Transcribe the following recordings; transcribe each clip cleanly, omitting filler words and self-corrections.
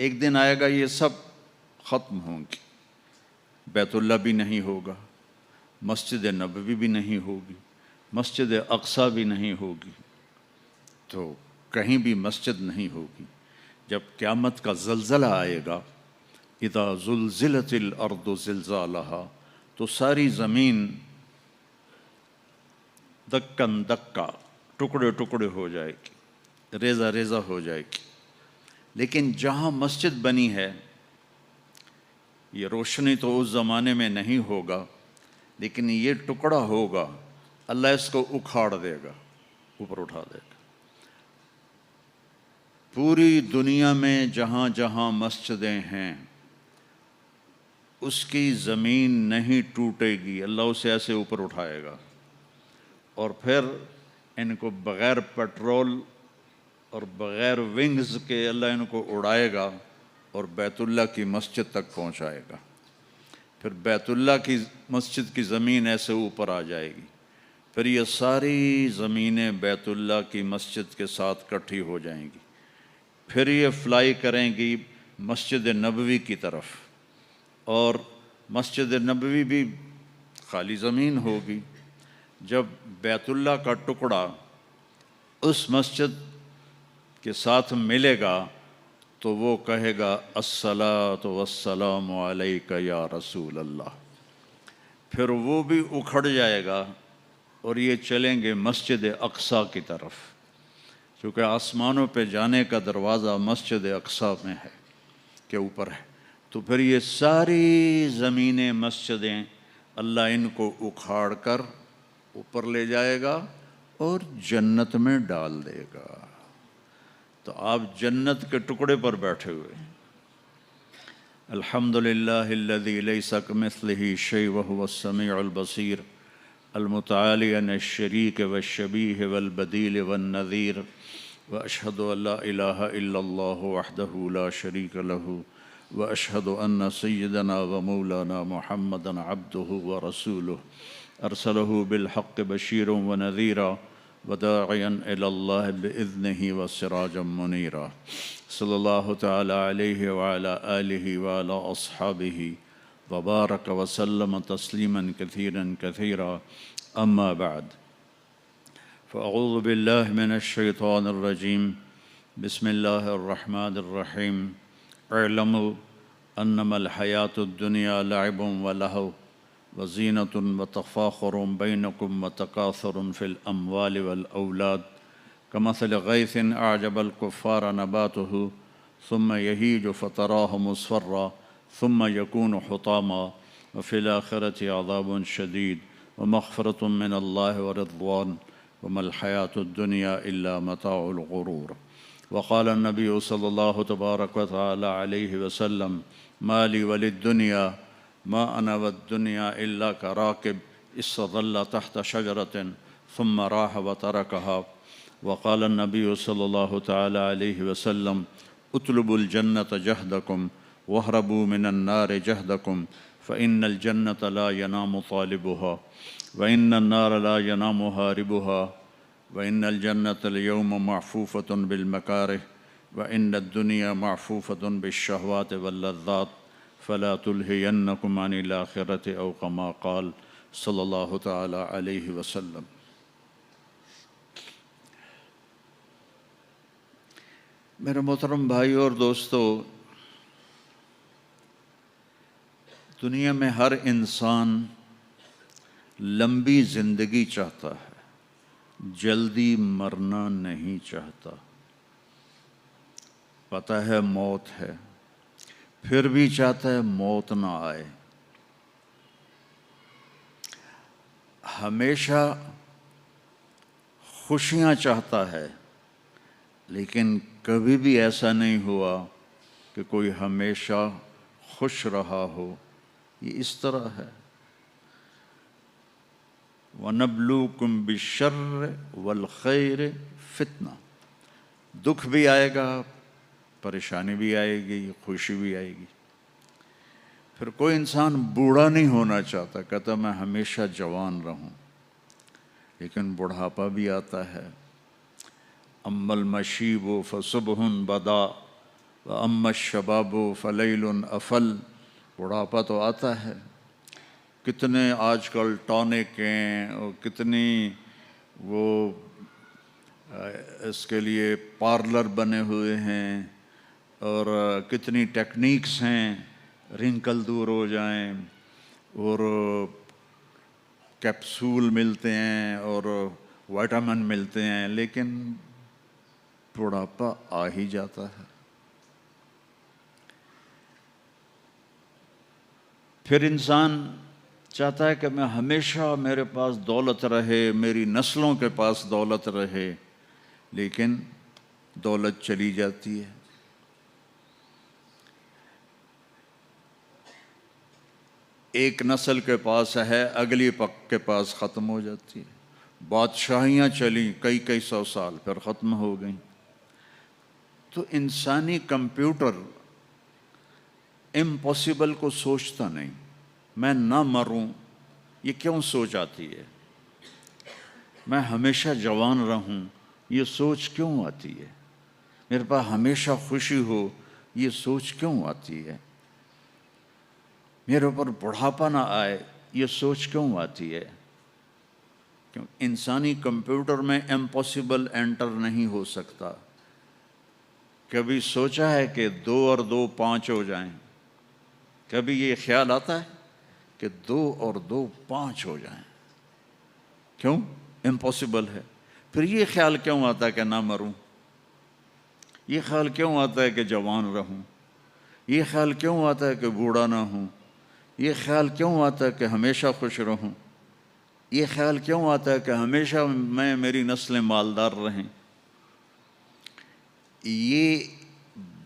ایک دن آئے گا یہ سب ختم ہوں گی، بیت اللہ بھی نہیں ہوگا، مسجد نبوی بھی نہیں ہوگی، مسجد اقصیٰ بھی نہیں ہوگی، تو کہیں بھی مسجد نہیں ہوگی۔ جب قیامت کا زلزلہ آئے گا، اذا زلزلت الارض زلزالہا، تو ساری زمین دکن دکا، ٹکڑے ٹکڑے ہو جائے گی، ریزہ ریزہ ہو جائے گی۔ لیکن جہاں مسجد بنی ہے، یہ روشنی تو اس زمانے میں نہیں ہوگا، لیکن یہ ٹکڑا ہوگا، اللہ اس کو اکھاڑ دے گا، اوپر اٹھا دے گا۔ پوری دنیا میں جہاں جہاں مسجدیں ہیں، اس کی زمین نہیں ٹوٹے گی، اللہ اسے ایسے اوپر اٹھائے گا، اور پھر ان کو بغیر پیٹرول اور بغیر ونگز کے اللہ ان کو اڑائے گا اور بیت اللہ کی مسجد تک پہنچائے گا۔ پھر بیت اللہ کی مسجد کی زمین ایسے اوپر آ جائے گی، پھر یہ ساری زمینیں بیت اللہ کی مسجد کے ساتھ کٹھی ہو جائیں گی، پھر یہ فلائی کریں گی مسجد نبوی کی طرف، اور مسجد نبوی بھی خالی زمین ہوگی۔ جب بیت اللہ کا ٹکڑا اس مسجد کے ساتھ ملے گا تو وہ کہے گا الصلاۃ والسلام علیک یا رسول اللہ، پھر وہ بھی اکھڑ جائے گا اور یہ چلیں گے مسجد اقصیٰ کی طرف، کیونکہ آسمانوں پہ جانے کا دروازہ مسجد اقصیٰ میں ہے کہ اوپر ہے۔ تو پھر یہ ساری زمینیں مسجدیں اللہ ان کو اکھاڑ کر اوپر لے جائے گا اور جنت میں ڈال دے گا۔ تو آپ جنت کے ٹکڑے پر بیٹھے ہوئے ہیں۔ الحمدللہ الذی لیس کمثلہ شیء وہو السمیع البصیر المتعالی عن الشریک والشبیہ والبدیل والنظیر، واشہد ان لا الہ الا اللہ وحدہ لا شریک لہ، واشہد ان سیدنا ومولانا محمدا عبدہ ورسولہ، ارسلہ بالحق بشیرا ونذیرا وداعیا الی اللہ باذنہ وسراجا منیرا، صلی اللہ تعالی علیہ وعلی آلہ وعلی اصحابہ وبارک وسلم تسلیما کثیرا کثیرا، اما بعد، فاعوذ باللہ من الشیطان الرجیم، بسم اللہ الرحمن الرحیم، اعلموا انما الحیاة الدنیا لعب ولہو وزینۃ وتفاخر بینکم وتکاثر فی الاموال والاولاد کمثل غیث اعجب الکفار نباتہ ثم یہیج فتراہ مصفرا ثم یکون حطاما وفی الآخرۃ عذاب شدید ومغفرۃ من اللہ ورضوان وما الحیاة الدنیا الا متاع الغرور۔ وقال النبی صلی اللہ تبارک وتعالی علیہ وسلم ما لی وللدنیا ما انا والدنیا الا کراکب استظل تحت شجرۃ ثم راح وترکها۔ وقال النبی صلی اللہ تعالی علیہ وسلم اطلبوا الجنة جہدکم واہربوا من النار جہدکم فإن الجنة لا ينام طالبها وإن النار لا ينام هاربها وإن الجنة اليوم معفوفة بالمكاره وإن الدنيا معفوفة بالشهوات واللذات فلا تلهينكم عن الآخرة أو كما قال صلی اللہ تعالی علیہ وسلم۔ میرے محترم بھائیو اور دوستو، دنیا میں ہر انسان لمبی زندگی چاہتا ہے، جلدی مرنا نہیں چاہتا۔ پتہ ہے موت ہے، پھر بھی چاہتا ہے موت نہ آئے۔ ہمیشہ خوشیاں چاہتا ہے، لیکن کبھی بھی ایسا نہیں ہوا کہ کوئی ہمیشہ خوش رہا ہو۔ یہ اس طرح ہے۔ وَنَبْلُوكُمْ بِالشَّرِّ وَالْخَيْرِ فِتْنَةً، دکھ بھی آئے گا، پریشانی بھی آئے گی، خوشی بھی آئے گی۔ پھر کوئی انسان بوڑھا نہیں ہونا چاہتا، کہتا میں ہمیشہ جوان رہوں، لیکن بڑھاپا بھی آتا ہے۔ اما المشیب فصبح بدا وَأَمَّا الشَّبَابُ فَلَيْلٌ أَفَلْ، بڑھاپا تو آتا ہے، کتنے آج کل ٹانک ہیں اور کتنی وہ اس کے لیے پارلر بنے ہوئے ہیں اور کتنی ٹیکنیکس ہیں رنکل دور ہو جائیں، اور کیپسول ملتے ہیں اور وائٹامن ملتے ہیں، لیکن بڑھاپا آ ہی جاتا ہے۔ پھر انسان چاہتا ہے کہ میں ہمیشہ میرے پاس دولت رہے، میری نسلوں کے پاس دولت رہے، لیکن دولت چلی جاتی ہے۔ ایک نسل کے پاس ہے، اگلی پک کے پاس ختم ہو جاتی ہے۔ بادشاہیاں چلیں کئی سو سال، پھر ختم ہو گئیں۔ تو انسانی کمپیوٹر امپاسبل کو سوچتا نہیں، میں نہ مروں، یہ کیوں سوچ آتی ہے؟ میں ہمیشہ جوان رہوں، یہ سوچ کیوں آتی ہے؟ میرے پاس ہمیشہ خوشی ہو، یہ سوچ کیوں آتی ہے؟ میرے اوپر بڑھاپا نہ آئے، یہ سوچ کیوں آتی ہے؟ کیوں انسانی کمپیوٹر میں امپاسبل انٹر نہیں ہو سکتا۔ کبھی سوچا ہے کہ 2 اور 2 5 ہو جائیں؟ کبھی یہ خیال آتا ہے کہ 2 اور 2 5 ہو جائیں؟ کیوں؟ امپاسبل ہے۔ پھر یہ خیال کیوں آتا ہے کہ نہ مروں؟ یہ خیال کیوں آتا ہے کہ جوان رہوں؟ یہ خیال کیوں آتا ہے کہ بوڑھا نہ ہوں؟ یہ خیال کیوں آتا ہے کہ ہمیشہ خوش رہوں؟ یہ خیال کیوں آتا ہے کہ ہمیشہ میری نسلیں مالدار رہیں؟ یہ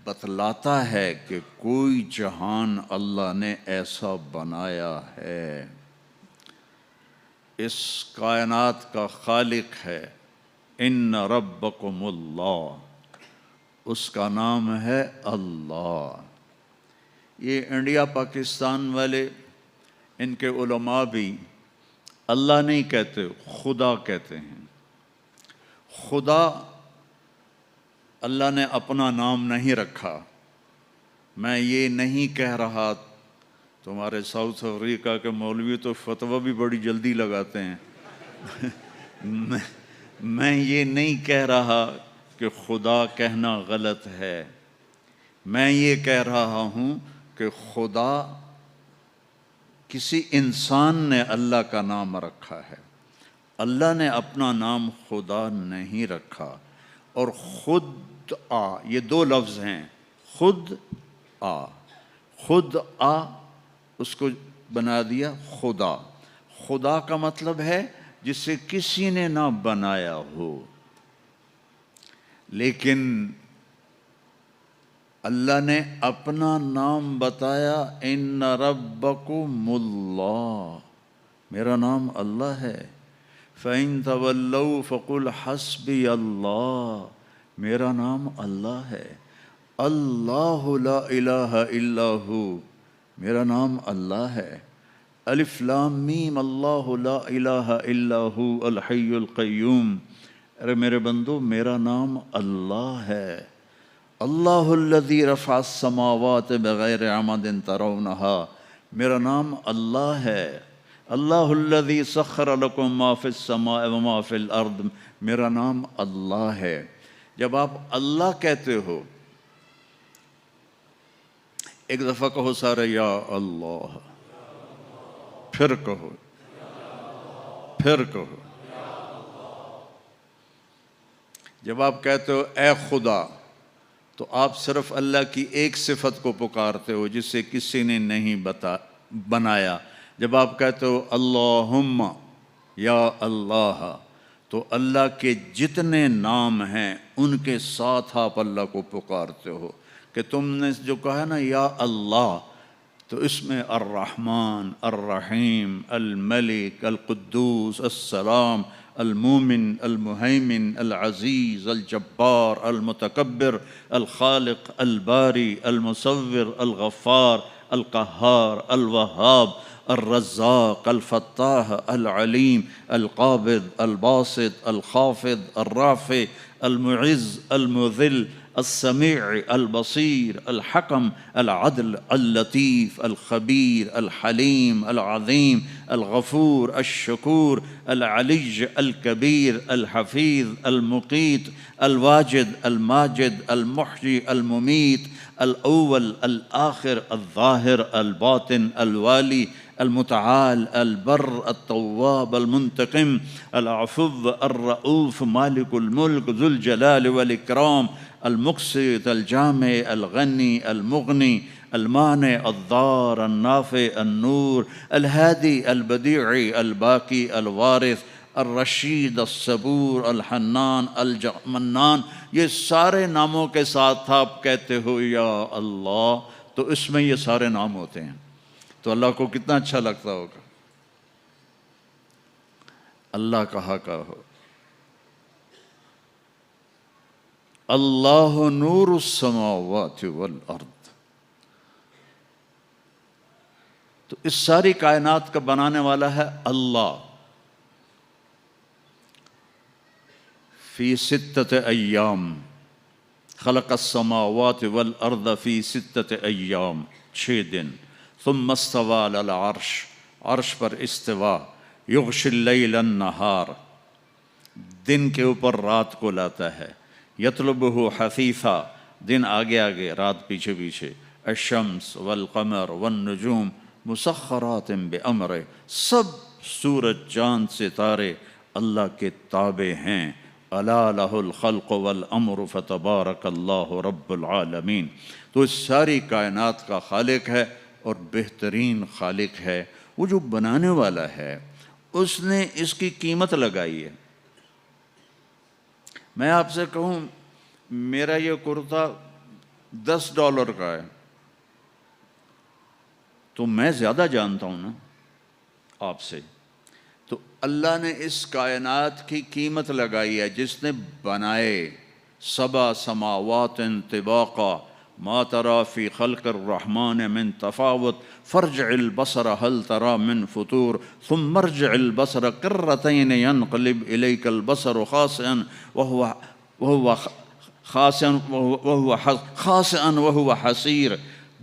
بتلاتا ہے کہ کوئی جہان اللہ نے ایسا بنایا ہے، اس کائنات کا خالق ہے۔ ان ربکم اللہ، اس کا نام ہے اللہ۔ یہ انڈیا پاکستان والے، ان کے علماء بھی اللہ نہیں کہتے، خدا کہتے ہیں۔ خدا اللہ نے اپنا نام نہیں رکھا۔ میں یہ نہیں کہہ رہا، تمہارے ساؤتھ افریقہ کے مولوی تو فتویٰ بھی بڑی جلدی لگاتے ہیں۔ میں یہ نہیں کہہ رہا کہ خدا کہنا غلط ہے، میں یہ کہہ رہا ہوں کہ خدا کسی انسان نے اللہ کا نام رکھا ہے، اللہ نے اپنا نام خدا نہیں رکھا۔ اور خود آ، یہ 2 لفظ ہیں، خود آ، خود آ، اس کو بنا دیا خدا۔ خدا کا مطلب ہے جسے کسی نے نہ بنایا ہو، لیکن اللہ نے اپنا نام بتایا، ان ربکم اللہ، میرا نام اللہ ہے۔ فَإِن تَوَلَّوْا فَقُلْ حَسْبِيَ اللَّهُ، میرا نام اللہ ہے۔ اللہ لا الہ الا ہو، میرا نام اللہ ہے۔ الف لام میم، اللہ لا الہ الا ہو الحی القیوم، ارے میرے بندو میرا نام اللہ ہے۔ اللہ الذی رفع السماوات بغیر عمد ترونها، میرا نام اللہ ہے۔ اللہ الذی سخر لکم ما فی السماء وما فی الارض، میرا نام اللہ ہے۔ جب آپ اللہ کہتے ہو، ایک دفعہ کہو سارے یا اللہ، پھر کہو، پھر کہو۔ جب آپ کہتے ہو اے خدا، تو آپ صرف اللہ کی ایک صفت کو پکارتے ہو جسے کسی نے نہیں بنایا۔ جب آپ کہتے ہو اللہم یا اللہ، تو اللہ کے جتنے نام ہیں ان کے ساتھ آپ اللہ کو پکارتے ہو۔ کہ تم نے جو کہا نا یا اللہ، تو اس میں الرحمن، الرحیم، الملک، القدوس، السلام، المومن، المہیمن، العزیز، الجبار، المتکبر، الخالق، الباری، المصور، الغفار، القہار، الوہاب، الرزاق، الفتاح، العلیم، القابض، الباسط، الخافض، الرافع، المعز، المذل، السمیع البصیر الحکم العدل اللطیف الخبیر الحلیم العظیم الغفور الشکور العلی الکبیر الحفیظ المقیت الواجد الماجد المحیی الممیت الاول الآخر الظاہر الباطن الوالی المتعال البر التواب المنتقم العفو الرؤوف مالك الملك ذو الجلال والإكرام المقسط الجامع الغني المغني المانع الضار النافع النور الهادي البديع الباقي الوارث الرشید الصبور الحنان المنان، یہ سارے ناموں کے ساتھ آپ کہتے ہو یا اللہ تو اس میں یہ سارے نام ہوتے ہیں، تو اللہ کو کتنا اچھا لگتا ہوگا اللہ کہا ہو اللہ نور السماوات والارض، تو اس ساری کائنات کا بنانے والا ہے اللہ۔ فی ستۃ ایام خلق السماوات والارض فی ستۃ ایام، 6 دن، ثم استوى علی العرش، عرش پر استوا، یغشی اللیل النہار، دن کے اوپر رات کو لاتا ہے، یطلبہ حثیثا، دن آگے آگے رات پیچھے پیچھے، الشمس والقمر والنجوم مسخرات بامرہ، سب سورج چاند ستارے اللہ کے تابع ہیں، الا لہ الخلق والامر فتبارک اللہ رب العالمین۔ تو اس ساری کائنات کا خالق ہے اور بہترین خالق ہے، وہ جو بنانے والا ہے اس نے اس کی قیمت لگائی ہے۔ میں آپ سے کہوں میرا یہ کرتا $10 کا ہے تو میں زیادہ جانتا ہوں نا آپ سے، تو اللہ نے اس کائنات کی قیمت لگائی ہے، جس نے بنائے 7 سماوات طباقا ما ترى في خلق الرحمن من تفاوت فارجع البصر هل ترى من فطور ثم ارجع البصر قرتين ينقلب إليك البصر خاسئا وهو حسیر،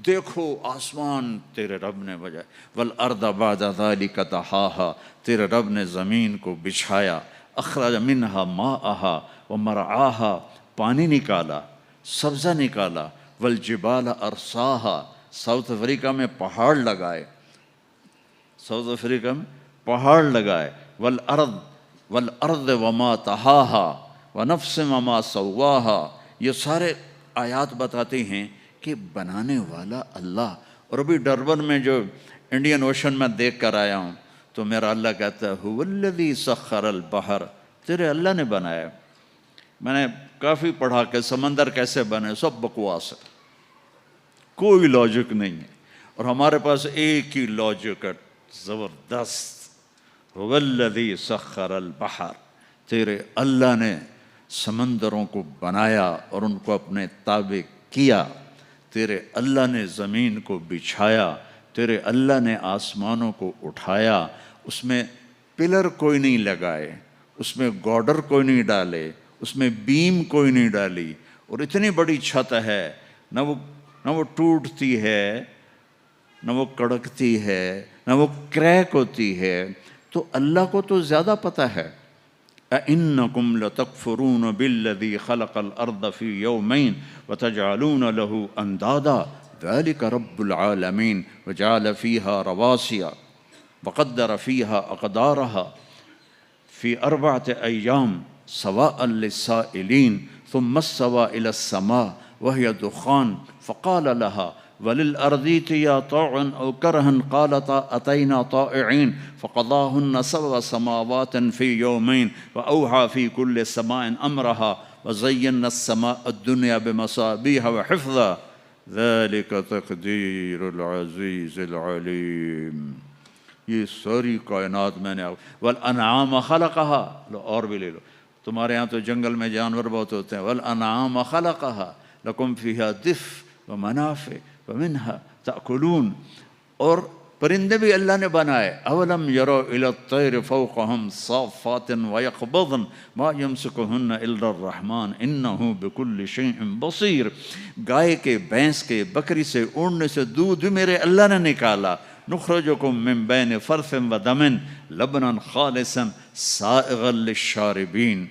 دیکھو آسمان تیرے رب نے بجائے، والارض بعد ذلك دحاها، تیرے رب نے زمین کو بچھایا، اخرج منها ماءها ومرعاها، پانی نکالا، سبزہ نکالا، والجبال ارساها، ساؤتھ افریقہ میں پہاڑ لگائے، ساؤتھ افریقہ میں پہاڑ لگائے، والارض وما طحاها ونفس وما سواها، یہ سارے آیات بتاتے ہیں کہ بنانے والا اللہ۔ اور ابھی ڈربن میں جو انڈین اوشن میں دیکھ کر آیا ہوں تو میرا اللہ کہتا ہے هو الذی سخر البحر، تیرے اللہ نے بنایا۔ میں نے کافی پڑھا کہ سمندر کیسے بنے، سب بکواس ہے، کوئی لاجک نہیں ہے، اور ہمارے پاس ایک ہی لاجک ہے زبردست، هو الذی سخر البحر، تیرے اللہ نے سمندروں کو بنایا اور ان کو اپنے تابع کیا، تیرے اللہ نے زمین کو بچھایا، تیرے اللہ نے آسمانوں کو اٹھایا، اس میں پلر کوئی نہیں لگائے، اس میں گارڈر کوئی نہیں ڈالے، اس میں بیم کوئی نہیں ڈالی، اور اتنی بڑی چھت ہے، نہ وہ ٹوٹتی ہے، نہ وہ کڑکتی ہے، نہ وہ کریک ہوتی ہے، تو اللہ کو تو زیادہ پتہ ہے۔ أَإِنَّكُمْ لَتَكْفُرُونَ بِالَّذِي خَلَقَ الْأَرْضَ فِي يَوْمَيْنِ وَتَجْعَلُونَ لَهُ أَنْدَادًا ذَلِكَ رَبُّ الْعَالَمِينَ وَجَعَلَ فِيهَا رَوَاسِيَ وَقَدَّرَ فِيهَا أَقْدَارَهَا فِي 4 أَيَّامٍ سَوَاءً لِلسَّائِلِينَ ثُمَّ اسْتَوَى إِلَى السَّمَاءِ وَهِيَ دُخَانٌ فَقَالَ لَهَا وَلِلْأَرْضِ ائْتِيَا طَوْعًا أَوْ كَرْهًا قَالَتَا أَتَيْنَا طَائِعِينَ فَقَضَاهُنَّ 7 سماوات في يومين وأوحى في كل سماء أمرها وزينا السماء الدنيا بمصابيح وحفظا ذلك تقدير العزيز العليم۔ یہ ساری کائنات میں نے، والانعام خلقها، لو اور بھی لے لو، تمہارے ہاں تو جنگل میں جانور بہت ہوتے ہیں، والانعام خلقها لکم فیہا دفء ومنافع ومنها تأکلون، اور پرندے بھی اللہ نے بنائے. اولم یرو الی الطیر فوقہم صافات ویقبضن ما یمسکہن الا الرحمن انہ بکل شیء بصیر. گائے کے، بھینس کے، بکری سے اڑنے سے دودھ بھی میرے اللہ نے نکالا. نخرجکم من بین فرث و دم لبنا خالصا سائغا للشاربین.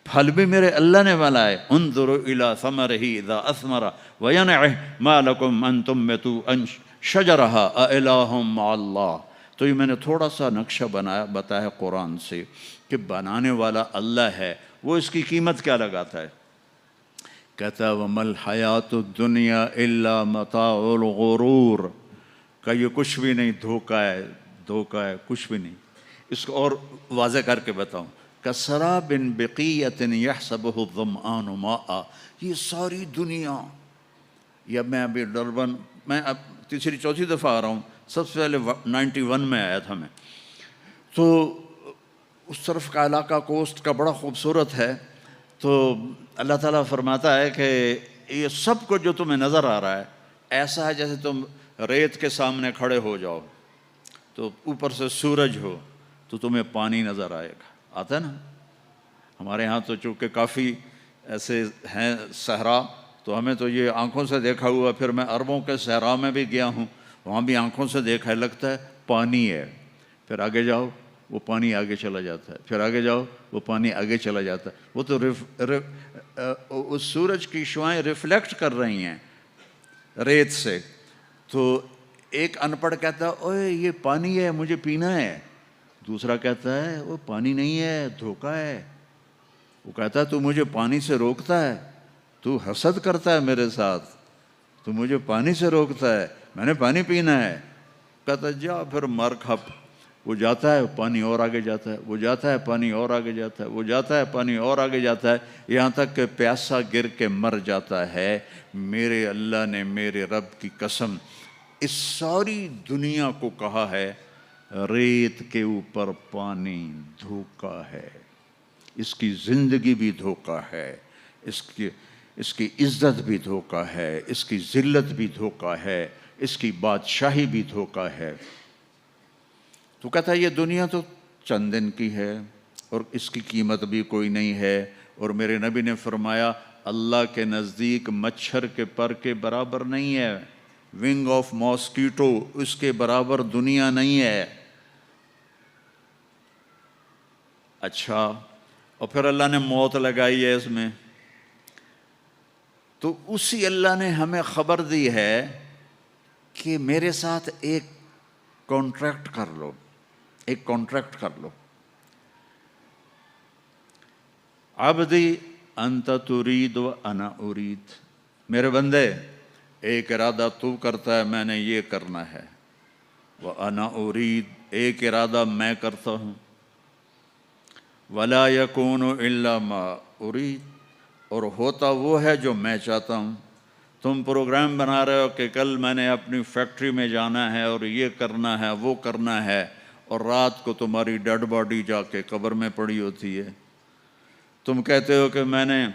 پھل بھی میرے اللہ نے بنائے. انظروا الی ثمرہ اذا اثمر وینعہ ما لکم ان تنبتوا شجرہ االہ مع اللہ. تو یہ میں نے تھوڑا سا نقشہ بتایا قرآن سے کہ بنانے والا اللہ ہے. وہ اس کی قیمت کیا لگاتا ہے؟ کہتا ہے وَمَا الْحَيَاةُ الدُّنْيَا إِلَّا مَتَاعُ الْغُرُورِ. کہ یہ کچھ بھی نہیں، دھوکہ ہے، کچھ بھی نہیں. اس کو اور واضح کر کے بتاؤں. کَسَرَابٍ بِقِیَّةٍ يَحْسَبُهُ الظَّمْآنُ مَاءً. یہ ساری دنیا، یا میں ابھی ڈربن، میں اب تیسری چوتھی دفعہ آ رہا ہوں. سب سے پہلے 91 میں آیا تھا میں. تو اس طرف کا علاقہ کوسٹ کا بڑا خوبصورت ہے. تو اللہ تعالیٰ فرماتا ہے کہ یہ سب کچھ جو تمہیں نظر آ رہا ہے ایسا ہے جیسے تم ریت کے سامنے کھڑے ہو جاؤ تو اوپر سے سورج ہو تو تمہیں پانی نظر آئے گا. آتا ہے نا. ہمارے ہاں تو چونکہ کافی ایسے ہیں صحرا، تو ہمیں تو یہ آنکھوں سے دیکھا ہوا. پھر میں عربوں کے صحرا میں بھی گیا ہوں، وہاں بھی آنکھوں سے دیکھا ہے، لگتا ہے پانی ہے. پھر آگے جاؤ وہ پانی آگے چلا جاتا ہے، پھر آگے جاؤ وہ پانی آگے چلا جاتا ہے. وہ تو اس سورج کی شعائیں ریفلیکٹ کر رہی ہیں ریت سے. تو ایک ان پڑھ کہتا ہے اوے یہ پانی ہے، مجھے پینا ہے. دوسرا کہتا ہے وہ پانی نہیں ہے، دھوکہ ہے. وہ کہتا ہے تو مجھے پانی سے روکتا ہے، تو حسد کرتا ہے میرے ساتھ، تو مجھے پانی سے روکتا ہے، میں نے پانی پینا ہے. کہتا ہے جا پھر مر کھپ. وہ جاتا ہے پانی اور آگے جاتا ہے، وہ جاتا ہے پانی اور آگے جاتا ہے، وہ جاتا ہے پانی اور آگے جاتا ہے، یہاں تک کہ پیاسا گر کے مر جاتا ہے. میرے اللہ نے میرے رب کی قسم اس ساری دنیا کو کہا ہے ریت کے اوپر پانی دھوکہ ہے. اس کی زندگی بھی دھوکہ ہے، اس کی عزت بھی دھوکہ ہے، اس کی ذلت بھی دھوکہ ہے، اس کی بادشاہی بھی دھوکہ ہے. تو کہتا ہے یہ دنیا تو چند دن کی ہے اور اس کی قیمت بھی کوئی نہیں ہے. اور میرے نبی نے فرمایا اللہ کے نزدیک مچھر کے پر کے برابر نہیں ہے. ونگ آف ماسکیٹو اس کے برابر دنیا نہیں ہے. اچھا، اور پھر اللہ نے موت لگائی ہے اس میں. تو اسی اللہ نے ہمیں خبر دی ہے کہ میرے ساتھ ایک کانٹریکٹ کر لو، ایک کانٹریکٹ کر لو. عبدی انت ترید و انا ارید. میرے بندے ایک ارادہ تو کرتا ہے میں نے یہ کرنا ہے، وانا ارید ایک ارادہ میں کرتا ہوں. ولا یکون الا ما ارید، اور ہوتا وہ ہے جو میں چاہتا ہوں. تم پروگرام بنا رہے ہو کہ کل میں نے اپنی فیکٹری میں جانا ہے اور یہ کرنا ہے وہ کرنا ہے، اور رات کو تمہاری ڈیڈ باڈی جا کے قبر میں پڑی ہوتی ہے. تم کہتے ہو کہ میں نے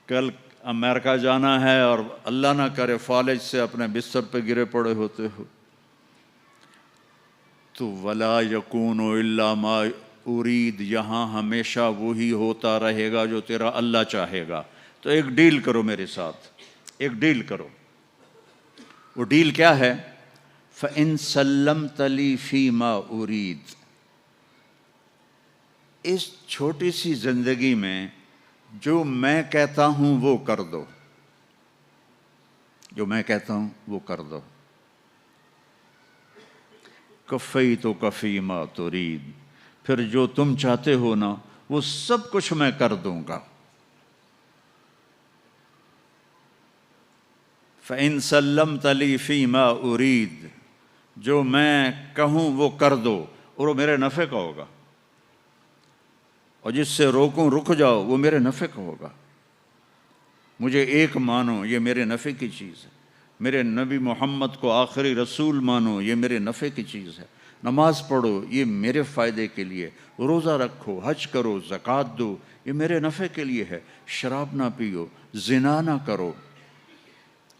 کل امریکہ جانا ہے اور اللہ نہ کرے فالج سے اپنے بستر پہ گرے پڑے ہوتے ہو. تو ولا یکون الا ما ارید یہاں ہمیشہ وہی ہوتا رہے گا جو تیرا اللہ چاہے گا. تو ایک ڈیل کرو میرے ساتھ، ایک ڈیل کرو. وہ ڈیل کیا ہے؟ فَإِن سَلَّمْتَ لِي فِي مَا أُرِيد. اس چھوٹی سی زندگی میں جو میں کہتا ہوں وہ کر دو، جو میں کہتا ہوں وہ کر دو. کفیتک فی ما ترید، پھر جو تم چاہتے ہو نا وہ سب کچھ میں کر دوں گا. فَإِن سَلَّمْتَ لِي فِي مَا أُرِيد، جو میں کہوں وہ کر دو اور وہ میرے نفع کا ہوگا، اور جس سے روکوں رک جاؤ وہ میرے نفع کا ہوگا. مجھے ایک مانو یہ میرے نفع کی چیز ہے. میرے نبی محمد کو آخری رسول مانو یہ میرے نفع کی چیز ہے. نماز پڑھو یہ میرے فائدے کے لیے. روزہ رکھو، حج کرو، زکوٰۃ دو یہ میرے نفع کے لیے ہے. شراب نہ پیو، زنا نہ کرو،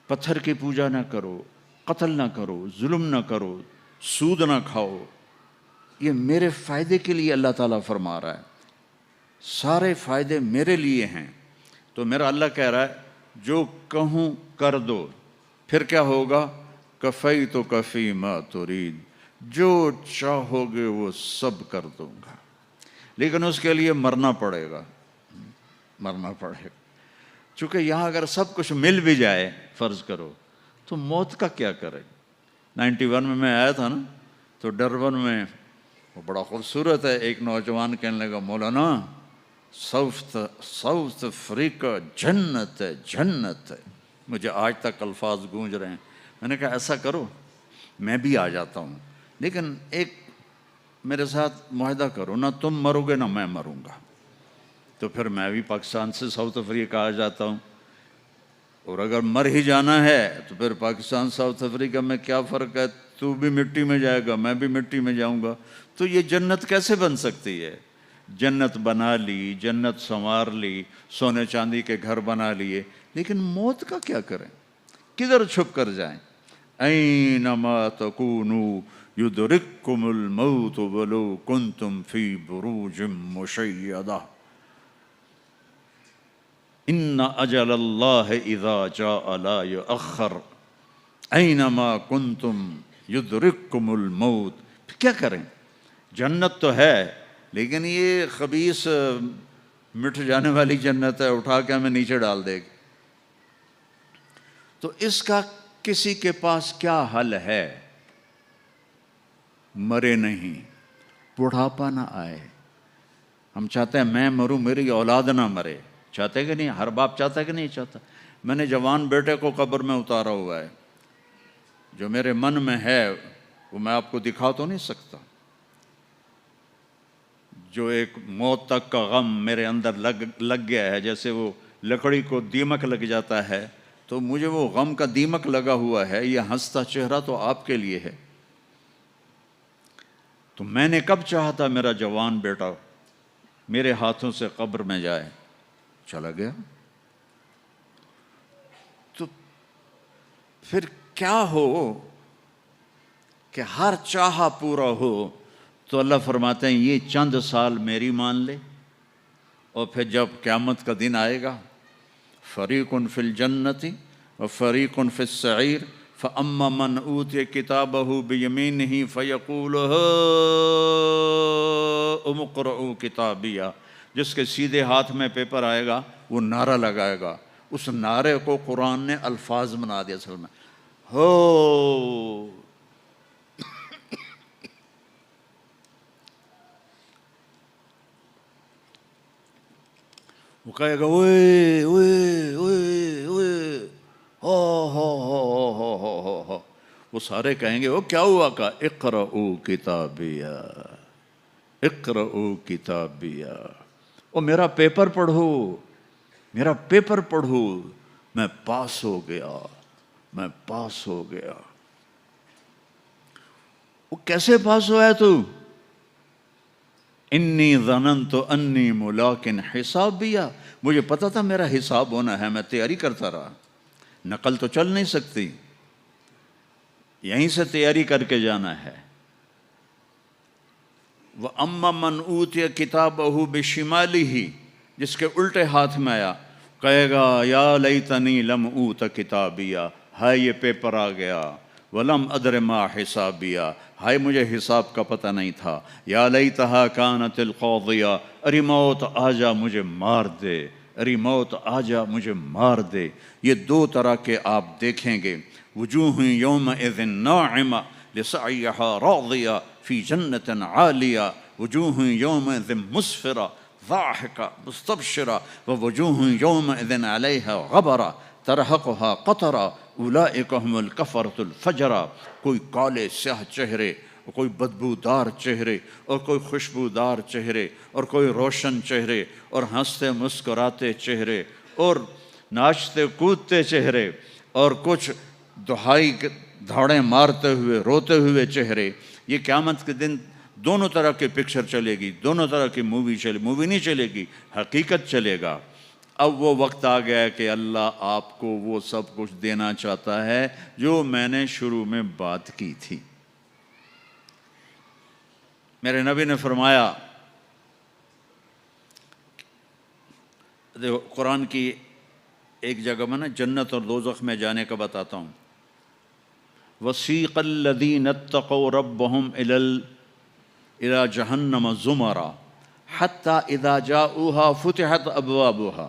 پتھر کی پوجا نہ کرو، قتل نہ کرو، ظلم نہ کرو، سود نہ کھاؤ، یہ میرے فائدے کے لیے اللہ تعالیٰ فرما رہا ہے، سارے فائدے میرے لیے ہیں۔ تو میرا اللہ کہہ رہا ہے جو کہوں کر دو، پھر کیا ہوگا؟ کفی تو کفی ما ترید، جو چاہو گے وہ سب کر دوں گا، لیکن اس کے لیے مرنا پڑے گا، مرنا پڑے گا۔ چونکہ یہاں اگر سب کچھ مل بھی جائے فرض کرو تو موت کا کیا کرے؟ 91 میں آیا تھا نا، تو ڈربن میں وہ بڑا خوبصورت ہے، ایک نوجوان کہنے لگا مولانا ساؤتھ افریقہ جنت ہے، جنت ہے۔ مجھے آج تک الفاظ گونج رہے ہیں۔ میں نے کہا ایسا کرو میں بھی آ جاتا ہوں، لیکن ایک میرے ساتھ معاہدہ کرو، نہ تم مرو گے نہ میں مروں گا۔ تو پھر میں بھی پاکستان سے ساؤتھ افریقہ آ جاتا ہوں، اور اگر مر ہی جانا ہے تو پھر پاکستان ساؤتھ افریقہ میں کیا فرق ہے؟ تو بھی مٹی میں جائے گا، میں بھی مٹی میں جاؤں گا۔ تو یہ جنت کیسے بن سکتی ہے؟ جنت بنا لی، جنت سنوار لی، سونے چاندی کے گھر بنا لیے، لیکن موت کا کیا کریں؟ کدھر چھپ کر جائیں؟ اینما تکونوا یدرککم الموت ولو کنتم فی بروج مشیدہ، ان اجل اللہ اذا جاء لا یؤخر، اینما کنتم یدرککم الموت۔ کیا کریں؟ جنت تو ہے لیکن یہ خبیث مٹ جانے والی جنت ہے، اٹھا کے ہمیں نیچے ڈال دے گی۔ تو اس کا کسی کے پاس کیا حل ہے؟ مرے نہیں، بڑھاپا نہ آئے۔ ہم چاہتے ہیں میں مروں میری اولاد نہ مرے، چاہتے کہ نہیں؟ ہر باپ چاہتا ہے کہ نہیں چاہتا؟ میں نے جوان بیٹے کو قبر میں اتارا ہوا ہے، جو میرے من میں ہے وہ میں آپ کو دکھا تو نہیں سکتا۔ جو ایک موت تک کا غم میرے اندر لگ گیا ہے، جیسے وہ لکڑی کو دیمک لگ جاتا ہے، تو مجھے وہ غم کا دیمک لگا ہوا ہے۔ یہ ہنستا چہرہ تو آپ کے لیے ہے۔ تو میں نے کب چاہا تھا میرا جوان بیٹا میرے ہاتھوں سے قبر میں جائے، چلا گیا۔ تو پھر کیا ہو کہ ہر چاہا پورا ہو؟ تو اللہ فرماتے ہیں یہ چند سال میری مان لے، اور پھر جب قیامت کا دن آئے گا، فریق فی الجنت و فریق فی السعیر، فاما من اوتی کتابہ بیمینہ فیقول ہاؤم اقرؤوا کتابیہ، جس کے سیدھے ہاتھ میں پیپر آئے گا وہ نعرہ لگائے گا۔ اس نعرے کو قرآن نے الفاظ بنا دیا اصل میں، ہو وہ کہے گا اوئے اوئے اوئے اوئے ہو ہو ہو ہو ہو ہو ہو۔ وہ سارے کہیں گے وہ کیا ہوا؟ کا اقرؤوا کتابیہ، اقرؤوا کتابیہ، او میرا پیپر پڑھو، میرا پیپر پڑھو، میں پاس ہو گیا، میں پاس ہو گیا۔ وہ کیسے پاس ہوا ہے تو؟ انی ظننت انی ملاق حسابیہ، مجھے پتا تھا میرا حساب ہونا ہے، میں تیاری کرتا رہا۔ نقل تو چل نہیں سکتی، یہیں سے تیاری کر کے جانا ہے۔ وَأَمَّا مَنْ أُوتِيَ كِتَابَهُ بِشِمَالِهِ، جس کے الٹے ہاتھ میں آیا، کہے گا یا لیتنی لم اوت کتابیہ، ہائے یہ پیپر آ گیا، وَلَمْ أَدْرِ مَا حِسَابِيَہ، ہائے مجھے حساب کا پتہ نہیں تھا، یا لیتہا کانت القاضیہ، اری موت آ جا مجھے مار دے، اری موت آ جا مجھے مار دے۔ یہ دو طرح کے آپ دیکھیں گے، وجوہ یومئذ ناعمہ لسعیہا راضیہ فی جنت عالیہ، وجوہ یومئذ مسفرہ ضاحکہ مستبشرہ، ووجوہ یومئذ علیہا غبرہ ترہقہا قطرہ اولئک هم الکفرۃ الفجرہ۔ کوئی کالے سیاہ چہرے، اور کوئی بدبودار چہرے، اور کوئی خوشبودار چہرے، اور کوئی روشن چہرے، اور ہنستے مسکراتے چہرے، اور ناچتے کودتے چہرے، اور کچھ دہائی دھاڑیں مارتے ہوئے روتے ہوئے چہرے۔ یہ قیامت کے دن دونوں طرح کے پکچر چلے گی، دونوں طرح کی مووی نہیں چلے گی، حقیقت چلے گا۔ اب وہ وقت آ گیا ہے کہ اللہ آپ کو وہ سب کچھ دینا چاہتا ہے جو میں نے شروع میں بات کی تھی۔ میرے نبی نے فرمایا، دیکھو قرآن کی ایک جگہ میں نا جنت اور دوزخ میں جانے کا بتاتا ہوں. وَسِيقَ الَّذِينَ اتَّقَوْا رَبَّهُمْ إِلَى جَهَنَّمَ زُمَرًا حَتَّى إِذَا جَاءُوهَا فُتِحَتْ أَبْوَابُهَا.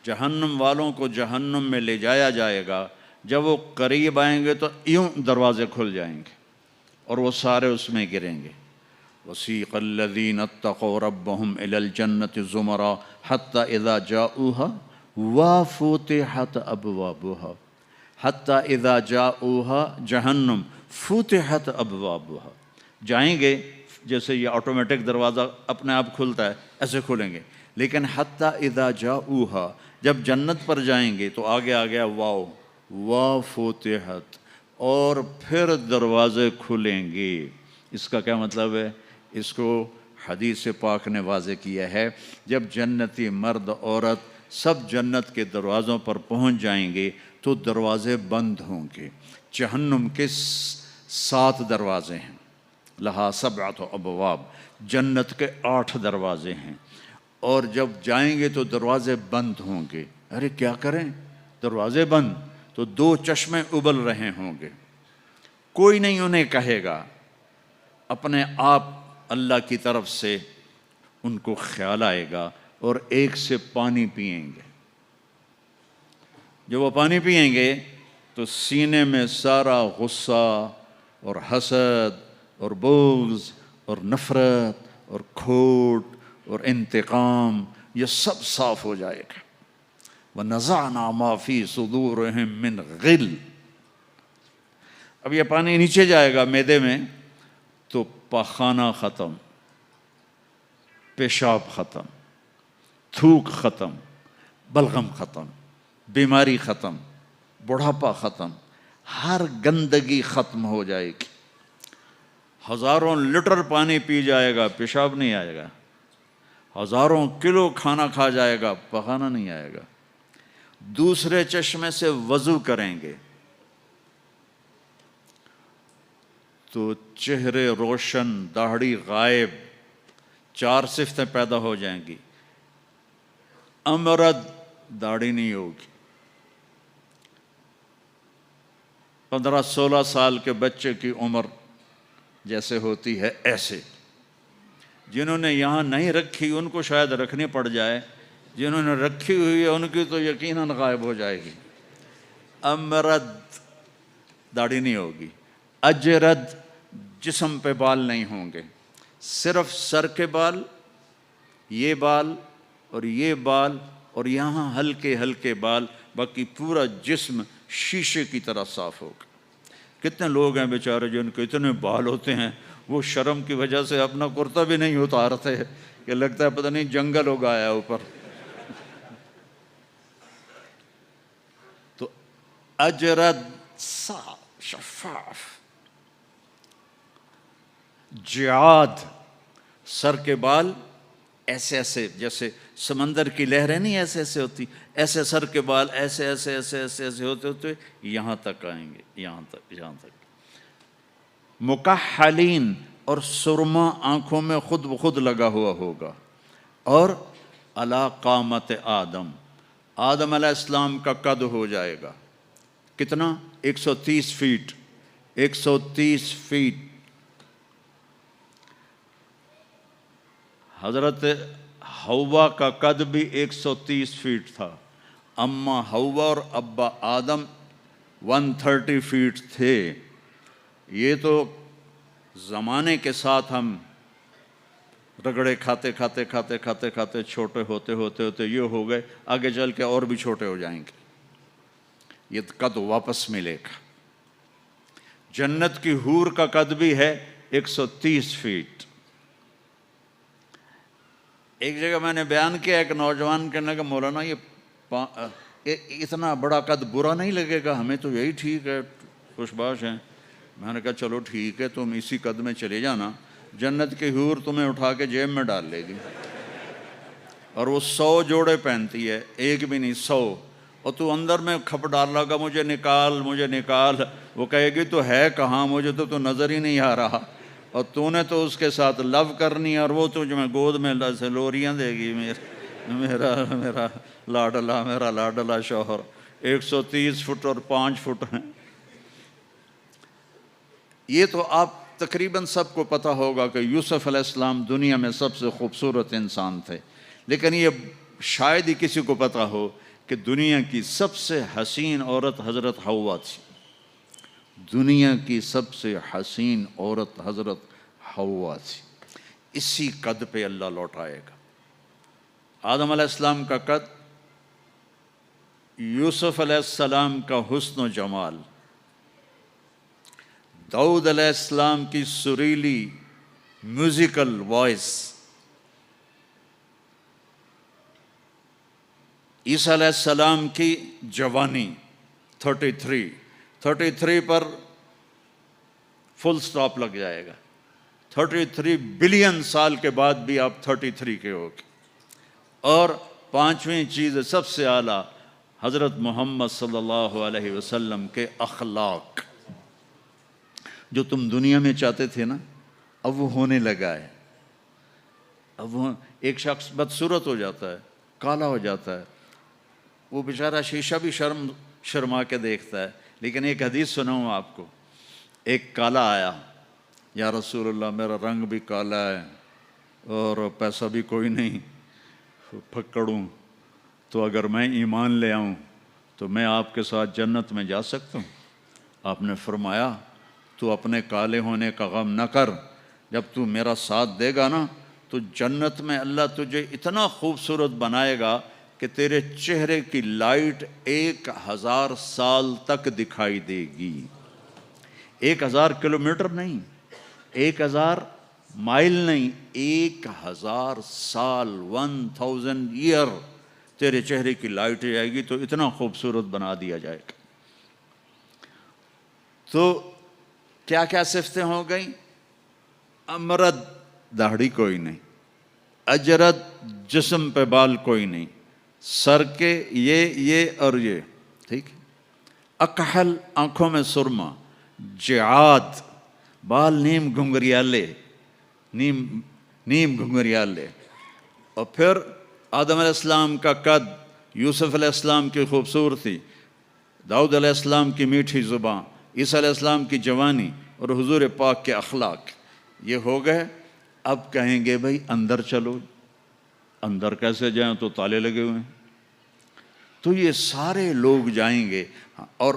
جہنم والوں کو جہنم میں لے جایا جائے گا، جب وہ قریب آئیں گے تو یوں دروازے کھل جائیں گے اور وہ سارے اس میں گریں گے. وَسِيقَ الَّذِينَ اتَّقَوْا رَبَّهُمْ إِلَى الْجَنَّةِ زُمَرًا حَتَّى إِذَا جَاءُوهَا وَفُتِحَتْ أَبْوَابُهَا حَتَّى إِذَا جَاءُوهَا جہنم فُتِحَتْ أَبْوَابُهَا. جائیں گے، جیسے یہ آٹومیٹک دروازہ اپنے آپ کھلتا ہے ایسے کھلیں گے، لیکن حَتَّى إِذَا جَاءُوهَا جب جنت پر جائیں گے تو آگے آ گیا واو وَفُتِحَتْ، اور پھر دروازے کھلیں گے. اس کا کیا مطلب ہے؟ اس کو حدیث پاک نے واضح کیا ہے، جب جنتی مرد عورت سب جنت کے دروازوں پر پہنچ جائیں گے تو دروازے بند ہوں گے. جہنم کے 7 دروازے ہیں، لہا 7 ابواب، جنت کے 8 دروازے ہیں، اور جب جائیں گے تو دروازے بند ہوں گے. ارے کیا کریں، دروازے بند تو 2 چشمے ابل رہے ہوں گے، کوئی نہیں انہیں کہے گا، اپنے آپ اللہ کی طرف سے ان کو خیال آئے گا اور ایک سے پانی پئیں گے. جب وہ پانی پئیں گے تو سینے میں سارا غصہ اور حسد اور بغض اور نفرت اور کھوٹ اور انتقام یہ سب صاف ہو جائے گا. وَنَزَعْنَا مَا فِي صُدُورِهِم مِّن غِلٍّ. اب یہ پانی نیچے جائے گا معدے میں تو پاخانہ ختم، پیشاب ختم، تھوک ختم، بلغم ختم، بیماری ختم، بڑھاپا ختم، ہر گندگی ختم ہو جائے گی. ہزاروں لیٹر پانی پی جائے گا، پیشاب نہیں آئے گا. ہزاروں کلو کھانا کھا جائے گا، پخانہ نہیں آئے گا. دوسرے چشمے سے وضو کریں گے تو چہرے روشن، داڑھی غائب، 4 صفتیں پیدا ہو جائیں گی. امرد، داڑھی نہیں ہوگی. 15-16 سال کے بچے کی عمر جیسے ہوتی ہے ایسے. جنہوں نے یہاں نہیں رکھی ان کو شاید رکھنی پڑ جائے، جنہوں نے رکھی ہوئی ہے ان کی تو یقیناً غائب ہو جائے گی. امرد، داڑھی نہیں ہوگی. اجرد، جسم پہ بال نہیں ہوں گے، صرف سر کے بال، یہ بال اور یہ بال اور یہاں ہلکے ہلکے بال، باقی پورا جسم شیشے کی طرح صاف ہوگا. کتنے لوگ ہیں بیچارے جن کو اتنے بال ہوتے ہیں وہ شرم کی وجہ سے اپنا کرتا بھی نہیں اتارتے کہ لگتا ہے پتہ نہیں جنگل ہو گیا اوپر. تو اجرد، صاف شفاف. جعاد، سر کے بال ایسے ایسے جیسے سمندر کی لہریں نہیں ایسے ایسے ہوتی، ایسے سر کے بال ایسے ایسے ایسے ایسے ایسے ہوتے ہوتے یہاں تک آئیں گے، یہاں تک. مکحلین، اور سرما آنکھوں میں خود بخود لگا ہوا ہوگا. اور علی قامت آدم، آدم علیہ السلام کا قد ہو جائے گا کتنا؟ 130 فیٹ. 130 فیٹ. حضرت حوا کا قد بھی 130 فیٹ تھا. اما حوا اور ابا آدم 130 فیٹ تھے. یہ تو زمانے کے ساتھ ہم رگڑے کھاتے کھاتے کھاتے کھاتے کھاتے چھوٹے ہوتے ہوتے ہوتے یہ ہو گئے، آگے چل کے اور بھی چھوٹے ہو جائیں گے. یہ قد واپس ملے گا. جنت کی حور کا قد بھی ہے 130 فیٹ. ایک جگہ میں نے بیان کیا، ایک نوجوان کہنے لگا مولانا یہ اتنا بڑا قد برا نہیں لگے گا، ہمیں تو یہی ٹھیک ہے، خوش باش ہیں. میں نے کہا چلو ٹھیک ہے، تم اسی قد میں چلے جانا، جنت کی حور تمہیں اٹھا کے جیب میں ڈال لے گی. اور وہ 100 جوڑے پہنتی ہے، ایک بھی نہیں 100. اور تو اندر میں کھپ ڈال لگا مجھے نکال مجھے نکال، وہ کہے گی تو ہے کہاں، مجھے تو نظر ہی نہیں آ رہا. اور تو نے تو اس کے ساتھ لو کرنی ہے، اور وہ تو جو میں گود میں سے لوریاں دے گی، میرا لاڈلا شوہر 130 فٹ اور 5 فٹ ہیں۔ یہ تو آپ تقریباً سب کو پتہ ہوگا کہ یوسف علیہ السلام دنیا میں سب سے خوبصورت انسان تھے، لیکن یہ شاید ہی کسی کو پتہ ہو کہ دنیا کی سب سے حسین عورت حضرت حوا تھی۔ دنیا کی سب سے حسین عورت حضرت حوا تھی۔ اسی قد پہ اللہ لوٹائے گا۔ آدم علیہ السلام کا قد، یوسف علیہ السلام کا حسن و جمال، داؤد علیہ السلام کی سریلی میوزیکل وائس، عیسیٰ علیہ السلام کی جوانی 33 پر فل سٹاپ لگ جائے گا۔ 33 بلین سال کے بعد بھی آپ 33 کے ہو گے۔ اور پانچویں چیز سب سے اعلیٰ حضرت محمد صلی اللہ علیہ وسلم کے اخلاق، جو تم دنیا میں چاہتے تھے نا، اب وہ ہونے لگا ہے۔ اب وہ ایک شخص بدصورت ہو جاتا ہے، کالا ہو جاتا ہے، وہ بیچارہ شیشہ بھی شرما کے دیکھتا ہے۔ لیکن ایک حدیث سناؤں آپ کو، ایک کالا آیا، یا رسول اللہ میرا رنگ بھی کالا ہے اور پیسہ بھی کوئی نہیں، پھکڑوں، تو اگر میں ایمان لے آؤں تو میں آپ کے ساتھ جنت میں جا سکتا ہوں؟ آپ نے فرمایا تو اپنے کالے ہونے کا غم نہ کر، جب تو میرا ساتھ دے گا نا تو جنت میں اللہ تجھے اتنا خوبصورت بنائے گا کہ تیرے چہرے کی لائٹ 1000 سال تک دکھائی دے گی۔ 1000 کلومیٹر نہیں، 1000 مائل نہیں، 1000 سال، 1000 ایئر تیرے چہرے کی لائٹ جائے گی، تو اتنا خوبصورت بنا دیا جائے گا۔ تو کیا کیا صفتیں ہو گئیں؟ امرد، داڑھی کوئی نہیں، اجرد، جسم پہ بال کوئی نہیں، سر کے یہ اور یہ، ٹھیک ہے، اکحل، آنکھوں میں سرما، جعاد، بال نیم گھنگریالے، نیم گھنگریالے، اور پھر آدم علیہ السلام کا قد، یوسف علیہ السلام کی خوبصورتی، داؤد علیہ السلام کی میٹھی زبان، عیسیٰ علیہ السلام کی جوانی اور حضور پاک کے اخلاق، یہ ہو گئے۔ اب کہیں گے بھائی اندر چلو، اندر کیسے جائیں؟ تو تالے لگے ہوئے ہیں۔ تو یہ سارے لوگ جائیں گے، اور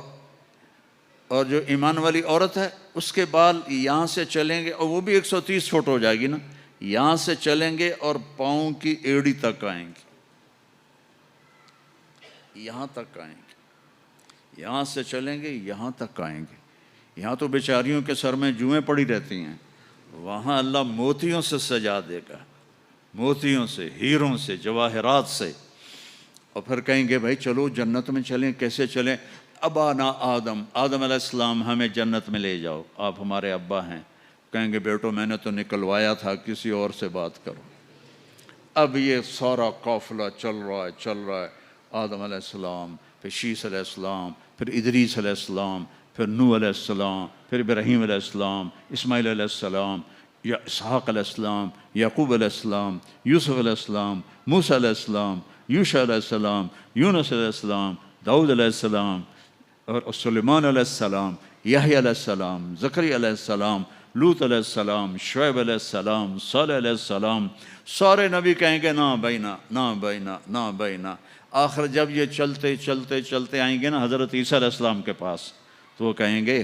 جو ایمان والی عورت ہے اس کے بال یہاں سے چلیں گے، اور وہ بھی 130 فٹ ہو جائے گی نا، یہاں سے چلیں گے اور پاؤں کی ایڑی تک آئیں گے، یہاں تک آئیں گے، یہاں سے چلیں گے یہاں تک آئیں گے۔ یہاں تو بیچاریوں کے سر میں جوئیں پڑی رہتی ہیں، وہاں اللہ موتیوں سے سجا دے گا، موتیوں سے، ہیروں سے، جواہرات سے۔ اور پھر کہیں گے بھائی چلو جنت میں چلیں، کیسے چلیں؟ ابانا آدم علیہ السلام ہمیں جنت میں لے جاؤ، آپ ہمارے ابا ہیں۔ کہیں گے بیٹو میں نے تو نکلوایا تھا، کسی اور سے بات کرو۔ اب یہ سارا قافلہ چل رہا ہے، آدم علیہ السلام، پھر شیس علیہ السلام، پھر ادریس علیہ السلام، پھر نوح علیہ السلام، پھر ابراہیم علیہ السلام، اسماعیل علیہ السلام، یا اسحاق علیہ السلام، یعقوب علیہ السلام، یوسف علیہ السلام، موسیٰ علیہ السلام، یوشع علیہ السلام، یونس علیہ السلام، داؤد علیہ السلام، اور سلیمان علیہ السلام، یحییٰ علیہ السلام، زکریا علیہ السلام، لوط علیہ السلام، شعیب علیہ السلام، صالح علیہ السلام۔ سارے نبی کہیں گے نا بھائی نا، نا بھائی نا، نا بھائی نا۔ آخر جب یہ چلتے چلتے چلتے آئیں گے نا حضرت عیسیٰ علیہ السلام کے پاس، تو وہ کہیں گے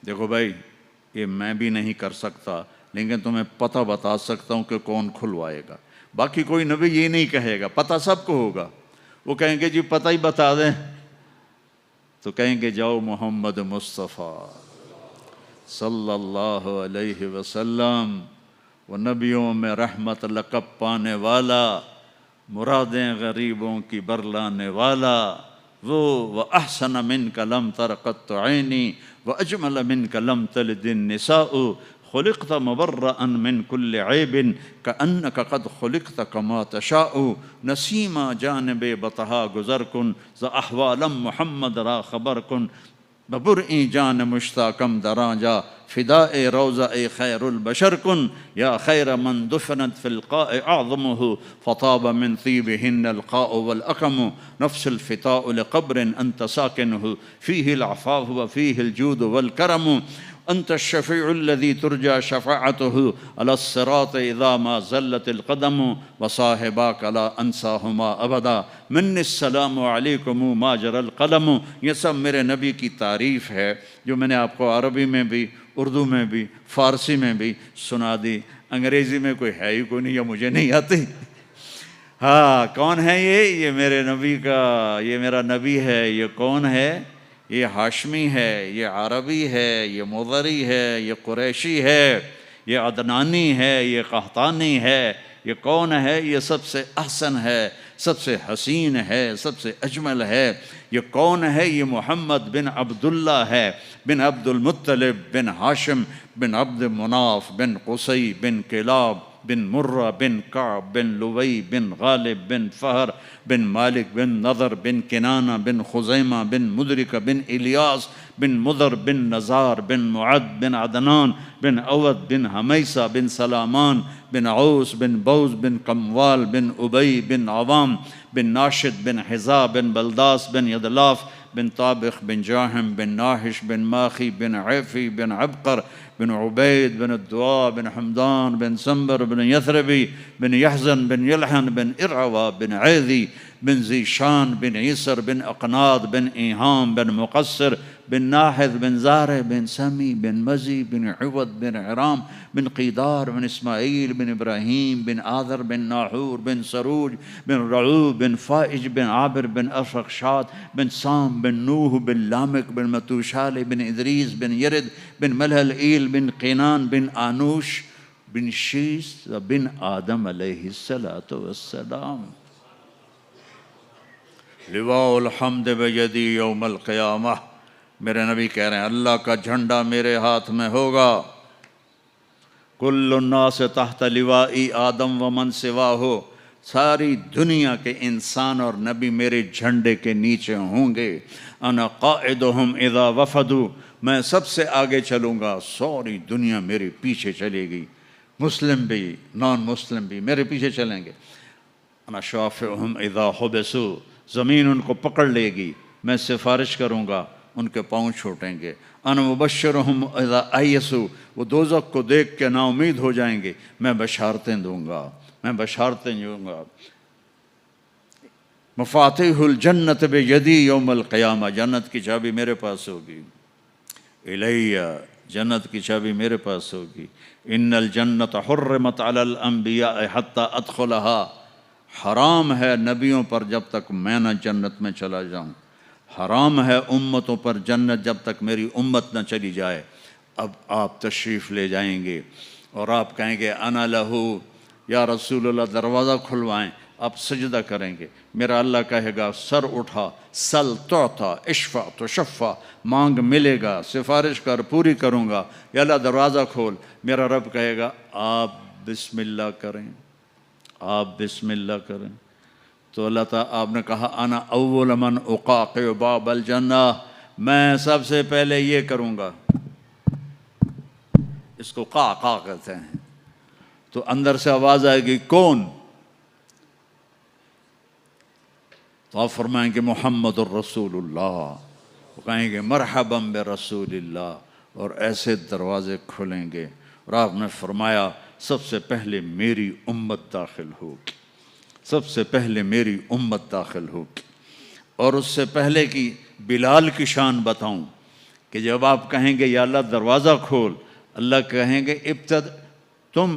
دیکھو بھائی یہ میں بھی نہیں کر سکتا، لیکن تمہیں پتہ بتا سکتا ہوں کہ کون کھلوائے گا۔ باقی کوئی نبی یہ نہیں کہے گا، پتہ سب کو ہوگا۔ وہ کہیں گے جی پتہ ہی بتا دیں، تو کہیں گے جاؤ محمد مصطفیٰ صلی اللہ علیہ وسلم، وہ نبیوں میں رحمت لقب پانے والا، مرادیں غریبوں کی برلانے والا، وہ احسن منک لم تر قط عینی واجمل منک لم تلد النساء، خلقت مبرأ من كل عیب کأنک قد خلقت کما تشاء، نسیما جانب بطحا گزر کن ز احوالم محمد را خبر کن، ببرئی جان مشتاقم دراں جا فدائے روضہ خیر البشر کن یا خیر من دفنت فی القاء اعظمہ فطاب من طیبہن القاء والاقم نفس الفتاء لقبر انت ساکنہ فیہ العفاف وفیہ الجود والکرم انت الشفیع الذی ترجى شفاعته على الصراط اذا ما زلت القدم وصاحباک لا انساہما ابدا من السلام علیکم ما جرى القلم۔ یہ سب میرے نبی کی تعریف ہے جو میں نے آپ کو عربی میں بھی، اردو میں بھی، فارسی میں بھی سنا دی۔ انگریزی میں کوئی ہے ہی کوئی نہیں، یا مجھے نہیں آتی۔ ہاں، کون ہے یہ میرے نبی کا، یہ میرا نبی ہے۔ یہ کون ہے؟ یہ ہاشمی ہے، یہ عربی ہے، یہ مضری ہے، یہ قریشی ہے، یہ عدنانی ہے، یہ قحطانی ہے۔ یہ کون ہے؟ یہ سب سے احسن ہے، سب سے حسین ہے، سب سے اجمل ہے۔ یہ کون ہے؟ یہ محمد بن عبداللہ ہے، بن عبد المطلب بن ہاشم بن عبد مناف بن قصی بن کلاب بن مرہ بن کعب بن لوی بن غالب بن فہر بن مالک بن نضر بن کنانہ بن خزیمہ بن مدرکہ بن الیاس بن مضر بن نزار بن معد بن عدنان بن عود بن حمیسہ بن سلامان بن عوس بن بوز بن قموال بن ابی بن عوام بن ناشد بن حذا بن بلداس بن یدلاف بن طابخ بن جاہم بن ناحش بن ماخی بن عیفی بن عبقر بن عبید بن الدعاء بن حمدان بن سنبر بن یثربی بن یحزن بن یلحن بن ارعوا بن عیذی بن ذیشان بن عیسر بن اقناط بن ایہام بن مقصر بن ناحذ بن زارع بن سمی بن مزی بن عوض بن عرام بن قیدار بن اسماعیل بن ابراہیم بن آذر بن ناحور بن سروج بن رعوب بن فائج بن عابر بن افرخشاد بن سام بن نوح بن لامک بن متوشال بن ادریس بن یرد بن ملہل ایل بن قینان بن آنوش بن شیس بن آدم علیہ السلام۔ لواء الحمد بیدی یوم القیامہ۔ میرے نبی کہہ رہے ہیں اللہ کا جھنڈا میرے ہاتھ میں ہوگا۔ کل الناس تحت لوائی آدم ومن سواہ، ساری دنیا کے انسان اور نبی میرے جھنڈے کے نیچے ہوں گے۔ انا قائدہم اذا وفدوا، میں سب سے آگے چلوں گا، ساری دنیا میرے پیچھے چلے گی، مسلم بھی نان مسلم بھی میرے پیچھے چلیں گے۔ انا شافعہم اذا حبسوا، زمین ان کو پکڑ لے گی، میں سفارش کروں گا، ان کے پاؤں چھوٹیں گے۔ انا مبشرہم اذا ایسوا، وہ دوزخ کو دیکھ کے نا امید ہو جائیں گے، میں بشارتیں دوں گا، میں بشارتیں دوں گا۔ مفاتیح الجنت بیدی یوم القیامہ، جنت کی چابی میرے پاس ہوگی۔ الیہ، جنت کی چابی میرے پاس ہوگی۔ ان الجنت حرمت علی الانبیاء حتی ادخلہا، حرام ہے نبیوں پر جب تک میں نہ جنت میں چلا جاؤں، حرام ہے امتوں پر جنت جب تک میری امت نہ چلی جائے۔ اب آپ تشریف لے جائیں گے اور آپ کہیں گے انا لہو، یا رسول اللہ دروازہ کھلوائیں، آپ سجدہ کریں گے، میرا اللہ کہے گا سر اٹھا، سل تعطا، اشفع تشفع، مانگ ملے گا، سفارش کر پوری کروں گا، یا اللہ دروازہ کھول۔ میرا رب کہے گا آپ بسم اللہ کریں، آپ بسم اللہ کریں۔ تو اللہ تعالیٰ، آپ نے کہا انا اول من اقاقع باب الجنہ، میں سب سے پہلے یہ کروں گا، اس کو قاقع کہتے ہیں۔ تو اندر سے آواز آئے گی کون؟ تو آپ فرمائیں گے محمد الرسول اللہ، وہ کہیں گے مرحبا برسول اللہ، اور ایسے دروازے کھلیں گے۔ اور آپ نے فرمایا سب سے پہلے میری امت داخل ہوگی، سب سے پہلے میری امت داخل ہوگی۔ اور اس سے پہلے کی بلال کی شان بتاؤں کہ جب آپ کہیں گے یا اللہ دروازہ کھول، اللہ کہیں گے تم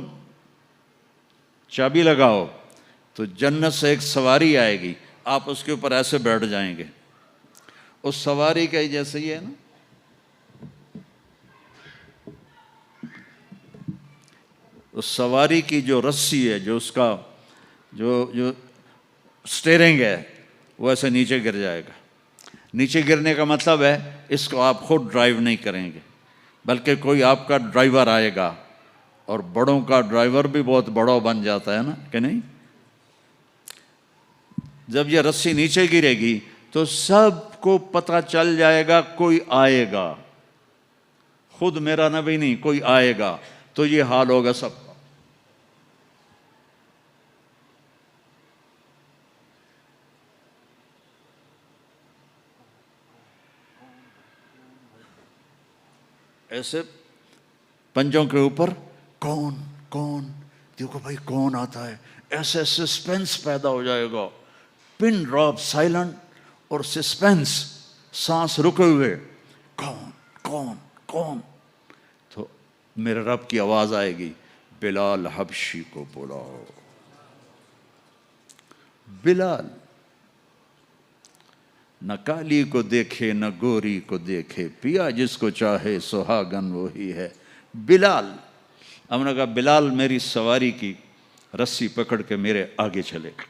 چابی لگاؤ، تو جنت سے ایک سواری آئے گی، آپ اس کے اوپر ایسے بیٹھ جائیں گے۔ اس سواری کا جیسے یہ ہے نا، اس سواری کی جو رسی ہے، جو اس کا جو سٹیرنگ ہے، وہ ایسے نیچے گر جائے گا۔ نیچے گرنے کا مطلب ہے اس کو آپ خود ڈرائیو نہیں کریں گے، بلکہ کوئی آپ کا ڈرائیور آئے گا، اور بڑوں کا ڈرائیور بھی بہت بڑا بن جاتا ہے نا، کہ نہیں؟ جب یہ رسی نیچے گرے گی تو سب کو پتہ چل جائے گا کوئی آئے گا، خود میرا نبی نہیں، کوئی آئے گا، تو یہ حال ہوگا سب کا۔ ایسے پنجوں کے اوپر کون کون، دیکھو بھائی کون آتا ہے، ایسے سسپینس پیدا ہو جائے گا، پن ڈراپ سائلنٹ اور سسپینس، سانس رکے ہوئے، کون کون کون، تو میرے رب کی آواز آئے گی، بلال حبشی کو بلاؤ۔ بلال نہ کالی کو دیکھے نہ گوری کو دیکھے، پیا جس کو چاہے سہاگن وہی ہے۔ بلال، ہم نے کہا بلال میری سواری کی رسی پکڑ کے میرے آگے چلے گا،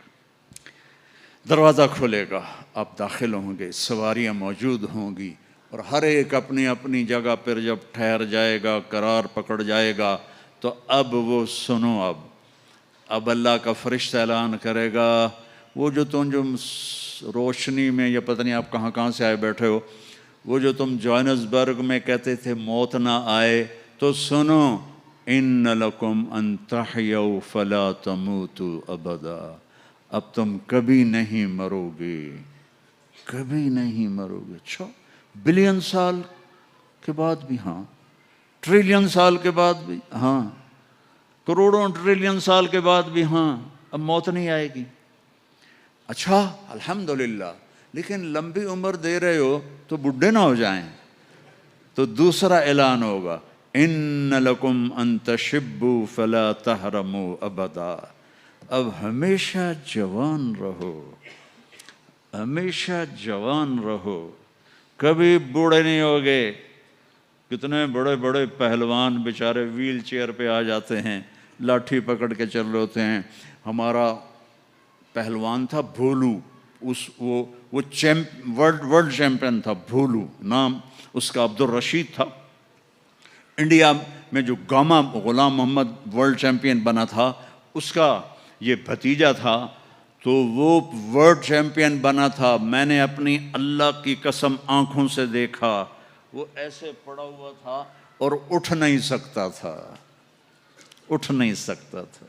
دروازہ کھولے گا، آپ داخل ہوں گے، سواریاں موجود ہوں گی، اور ہر ایک اپنی اپنی جگہ پر جب ٹھہر جائے گا، قرار پکڑ جائے گا، تو اب وہ سنو، اب اللہ کا فرشتہ اعلان کرے گا، وہ جو تم جو روشنی میں، یا پتہ نہیں آپ کہاں کہاں سے آئے بیٹھے ہو، وہ جو تم جوہانسبرگ میں کہتے تھے موت نہ آئے، تو سنو، ان لکم ان تحیوا فلا تموتوا ابدا، اب تم کبھی نہیں مرو گے، کبھی نہیں مرو گے۔ اچھا، بلین سال کے بعد بھی ہاں، ٹریلین سال کے بعد بھی ہاں، کروڑوں ٹریلین سال کے بعد بھی ہاں، اب موت نہیں آئے گی۔ اچھا الحمدللہ، لیکن لمبی عمر دے رہے ہو تو بڈھے نہ ہو جائیں، تو دوسرا اعلان ہوگا، ان لکم ان تشبوا فلا تحرموا ابدا، اب ہمیشہ جوان رہو، ہمیشہ جوان رہو، کبھی بوڑھے نہیں ہوگے۔ کتنے بڑے بڑے پہلوان بیچارے ویل چیئر پہ آ جاتے ہیں، لاٹھی پکڑ کے چل رہے ہوتے ہیں۔ ہمارا پہلوان تھا بھولو، وہ ورلڈ چیمپئن تھا، بھولو نام اس کا، عبد الرشید تھا۔ انڈیا میں جو گاما غلام محمد ورلڈ چیمپئن بنا تھا، اس کا یہ بھتیجا تھا، تو وہ ورلڈ چیمپئن بنا تھا۔ میں نے اپنی اللہ کی قسم آنکھوں سے دیکھا، وہ ایسے پڑا ہوا تھا اور اٹھ نہیں سکتا تھا، اٹھ نہیں سکتا تھا۔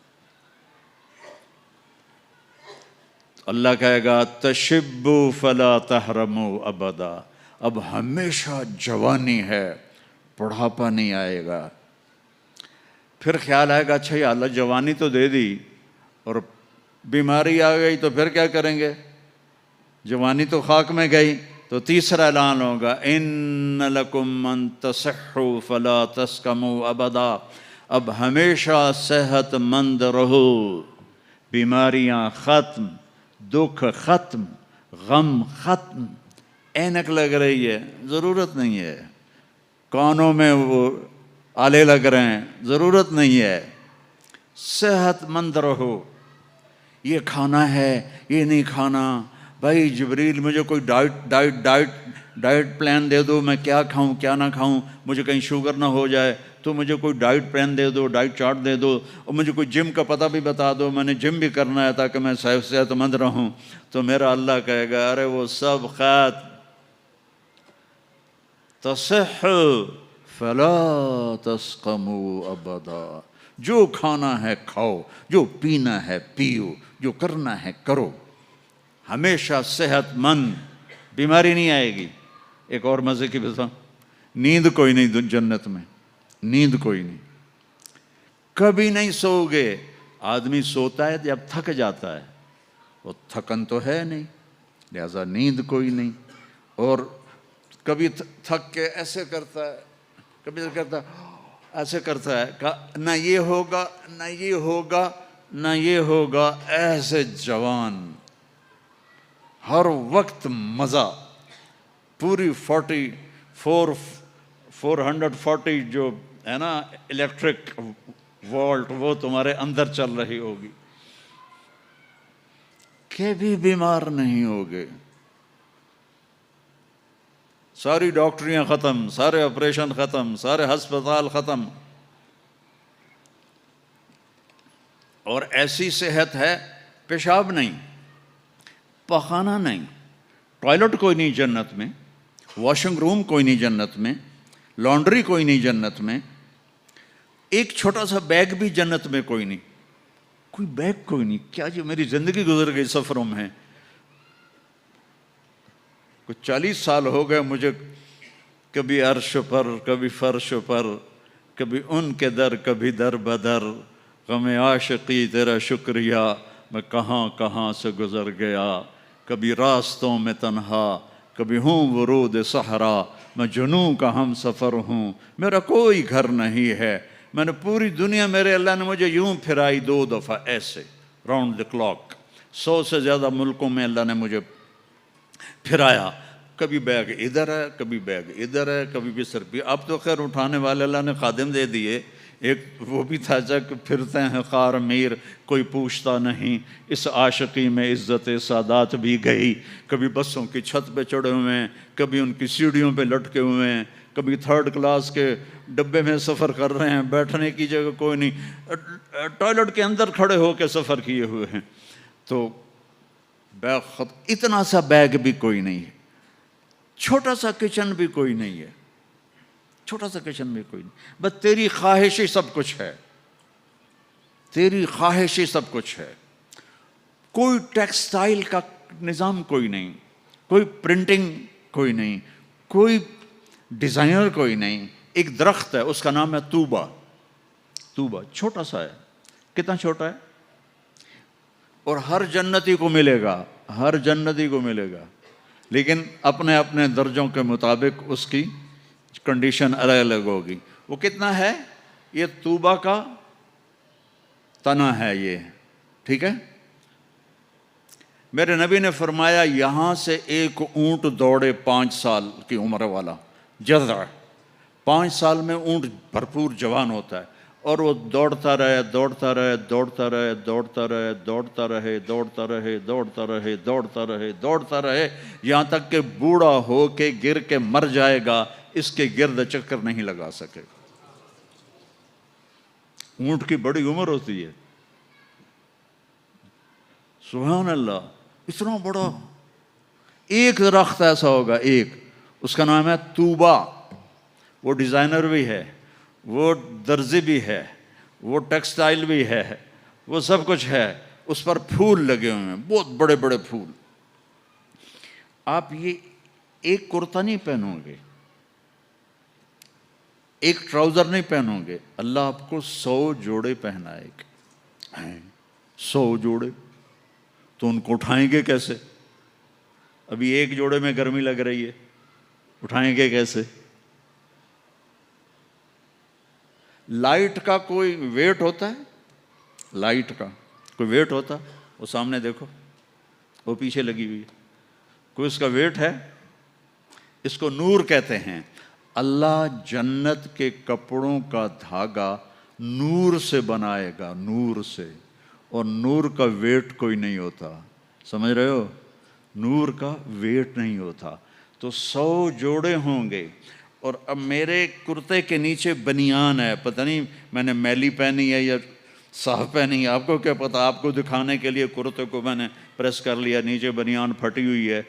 اللہ کہے گا تشبوا فلا تحرموا ابدا، اب ہمیشہ جوانی ہے، بڑھاپا نہیں آئے گا۔ پھر خیال آئے گا، اچھا یا اللہ جوانی تو دے دی اور بیماری آ گئی تو پھر کیا کریں گے، جوانی تو خاک میں گئی۔ تو تیسرا اعلان ہوگا، ان لکم ان تصحوا فلا تسقموا ابدا، اب ہمیشہ صحت مند رہو، بیماریاں ختم، دکھ ختم، غم ختم۔ اینک لگ رہی ہے، ضرورت نہیں ہے، کانوں میں وہ آلے لگ رہے ہیں، ضرورت نہیں ہے، صحت مند رہو۔ یہ کھانا ہے، یہ نہیں کھانا، بھائی جبریل مجھے کوئی ڈائٹ پلان دے دو، میں کیا کھاؤں کیا نہ کھاؤں، مجھے کہیں شوگر نہ ہو جائے، تو مجھے کوئی ڈائٹ پلان دے دو، ڈائٹ چارٹ دے دو، اور مجھے کوئی جم کا پتہ بھی بتا دو، میں نے جم بھی کرنا ہے تاکہ میں صحت مند رہوں۔ تو میرا اللہ کہے گا، ارے وہ سب خیر، تصح فلا تسقموا ابدا، جو کھانا ہے کھاؤ، جو پینا ہے پیو، جو کرنا ہے کرو، ہمیشہ صحت مند، بیماری نہیں آئے گی۔ ایک اور مزے کی بات، نیند کوئی نہیں جنت میں، نیند کوئی نہیں، کبھی نہیں سو گے۔ آدمی سوتا ہے جب تھک جاتا ہے، وہ تھکن تو ہے نہیں، لہذا نیند کوئی نہیں۔ اور کبھی تھک کے ایسے کرتا ہے، کبھی کرتا ایسے کرتا ہے، نہ یہ ہوگا نہ یہ ہوگا نہ یہ ہوگا، ایسے جوان، ہر وقت مزہ، پوری 440 جو ہے نا الیکٹرک وولٹ، وہ تمہارے اندر چل رہی ہوگی، کبھی بیمار نہیں ہوگے۔ ساری ڈاکٹریاں ختم، سارے آپریشن ختم، سارے ہسپتال ختم، اور ایسی صحت ہے، پیشاب نہیں، پخانہ نہیں، ٹوائلٹ کوئی نہیں جنت میں، واشنگ روم کوئی نہیں جنت میں، لانڈری کوئی نہیں جنت میں، ایک چھوٹا سا بیگ بھی جنت میں کوئی نہیں، کوئی بیگ کوئی نہیں. کیا جو میری زندگی گزر گئی سفروں میں. کچھ 40 سال ہو گئے مجھے کبھی عرش پر کبھی فرش پر، کبھی ان کے در کبھی در بدر، غم عاشقی تیرا شکریہ میں کہاں کہاں سے گزر گیا. کبھی راستوں میں تنہا کبھی ہوں ورود صحرا، میں جنوں کا ہم سفر ہوں، میرا کوئی گھر نہیں ہے. میں نے پوری دنیا، میرے اللہ نے مجھے یوں پھرائی 2 دفعہ ایسے راؤنڈ دی کلاک. 100 سے زیادہ ملکوں میں اللہ نے مجھے پھرایا. کبھی بیگ ادھر ہے کبھی بیگ ادھر ہے کبھی بستر بھی. اب تو خیر اٹھانے والے اللہ نے خادم دے دیے. ایک وہ بھی تھا جب پھرتے ہیں خار میر کوئی پوچھتا نہیں، اس عاشقی میں عزت سادات بھی گئی. کبھی بسوں کی چھت پہ چڑھے ہوئے ہیں، کبھی ان کی سیڑھیوں پہ لٹکے ہوئے ہیں، کبھی 3rd کلاس کے ڈبے میں سفر کر رہے ہیں، بیٹھنے کی جگہ کوئی نہیں، ٹوائلٹ کے اندر کھڑے ہو کے سفر کیے ہوئے ہیں. تو بیگ اتنا سا بیگ بھی کوئی نہیں ہے، چھوٹا سا کچن بھی کوئی نہیں ہے، چھوٹا سا کچن بھی کوئی نہیں. بس تیری خواہش ہی سب کچھ ہے، تیری خواہش ہی سب کچھ ہے. کوئی ٹیکسٹائل کا نظام کوئی نہیں، کوئی پرنٹنگ کوئی نہیں، کوئی ڈیزائنر کوئی نہیں. ایک درخت ہے اس کا نام ہے طوبہ. طوبہ چھوٹا سا ہے. کتنا چھوٹا ہے؟ اور ہر جنتی کو ملے گا، ہر جنتی کو ملے گا، لیکن اپنے اپنے درجوں کے مطابق اس کی کنڈیشن الگ الگ ہوگی. وہ کتنا ہے؟ یہ طوبہ کا تنا ہے یہ، ٹھیک ہے. میرے نبی نے فرمایا یہاں سے ایک اونٹ دوڑے 5 سال کی عمر والا جذع، 5 سال میں اونٹ بھرپور جوان ہوتا ہے، اور وہ دوڑتا رہے دوڑتا رہے دوڑتا رہے دوڑتا رہے دوڑتا رہے دوڑتا رہے دوڑتا رہے دوڑتا رہے دوڑتا رہے یہاں تک کہ بوڑھا ہو کے گر کے مر جائے گا، اس کے گرد چکر نہیں لگا سکے. اونٹ کی بڑی عمر ہوتی ہے، سبحان اللہ. اتنا بڑا ایک درخت ایسا ہوگا، ایک، اس کا نام ہے طوبہ. وہ ڈیزائنر بھی ہے، وہ درزی بھی ہے، وہ ٹیکسٹائل بھی ہے، وہ سب کچھ ہے. اس پر پھول لگے ہوئے ہیں، بہت بڑے بڑے پھول. آپ یہ ایک کرتا نہیں پہنو گے، ایک ٹراؤزر نہیں پہنو گے، اللہ آپ کو 100 جوڑے پہنائے گا. 100 جوڑے تو ان کو اٹھائیں گے کیسے؟ ابھی ایک جوڑے میں گرمی لگ رہی ہے، اٹھائیں گے کیسے؟ لائٹ کا کوئی ویٹ ہوتا ہے؟ لائٹ کا کوئی ویٹ ہوتا؟ وہ سامنے دیکھو، وہ پیچھے لگی ہوئی ہے، کوئی اس کا ویٹ ہے؟ اس کو نور کہتے ہیں. اللہ جنت کے کپڑوں کا دھاگا نور سے بنائے گا، نور سے، اور نور کا ویٹ کوئی نہیں ہوتا. سمجھ رہے ہو؟ نور کا ویٹ نہیں ہوتا. تو 100 جوڑے ہوں گے. اور اب میرے کرتے کے نیچے بنیان ہے، پتہ نہیں میں نے میلی پہنی ہے یا صاف پہنی ہے، آپ کو کیا پتہ. آپ کو دکھانے کے لیے کرتے کو میں نے پریس کر لیا، نیچے بنیان پھٹی ہوئی ہے.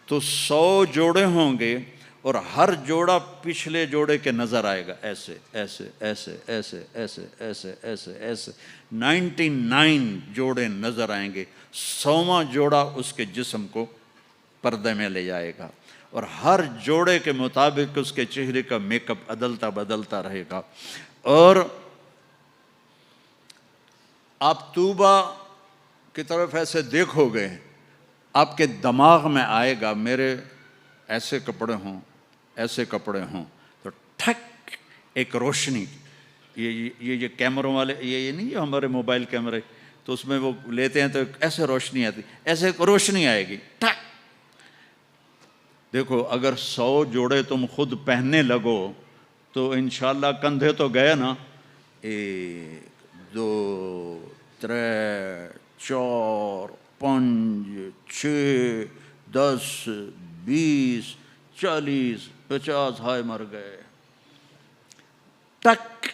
تو 100 جوڑے ہوں گے، اور ہر جوڑا پچھلے جوڑے کے نظر آئے گا، ایسے ایسے ایسے ایسے ایسے ایسے ایسے ایسے 99 جوڑے نظر آئیں گے. 100واں جوڑا اس کے جسم کو پردے میں لے جائے گا، اور ہر جوڑے کے مطابق اس کے چہرے کا میک اپ بدلتا رہے گا. اور آپ طوبہ کی طرف ایسے دیکھو گے، آپ کے دماغ میں آئے گا میرے ایسے کپڑے ہوں، ایسے کپڑے ہوں. تو ٹھک ایک روشنی، یہ کیمروں والے، یہ نہیں جو ہمارے موبائل کیمرے، تو اس میں وہ لیتے ہیں تو ایسے روشنی آتی، ایسے ایک روشنی آئے گی. ٹھک دیکھو، اگر 100 جوڑے تم خود پہننے لگو تو انشاءاللہ کندھے تو گئے نا. 1 2 3 4 5 6 10 20 40 50 ہائے مر گئے. ٹک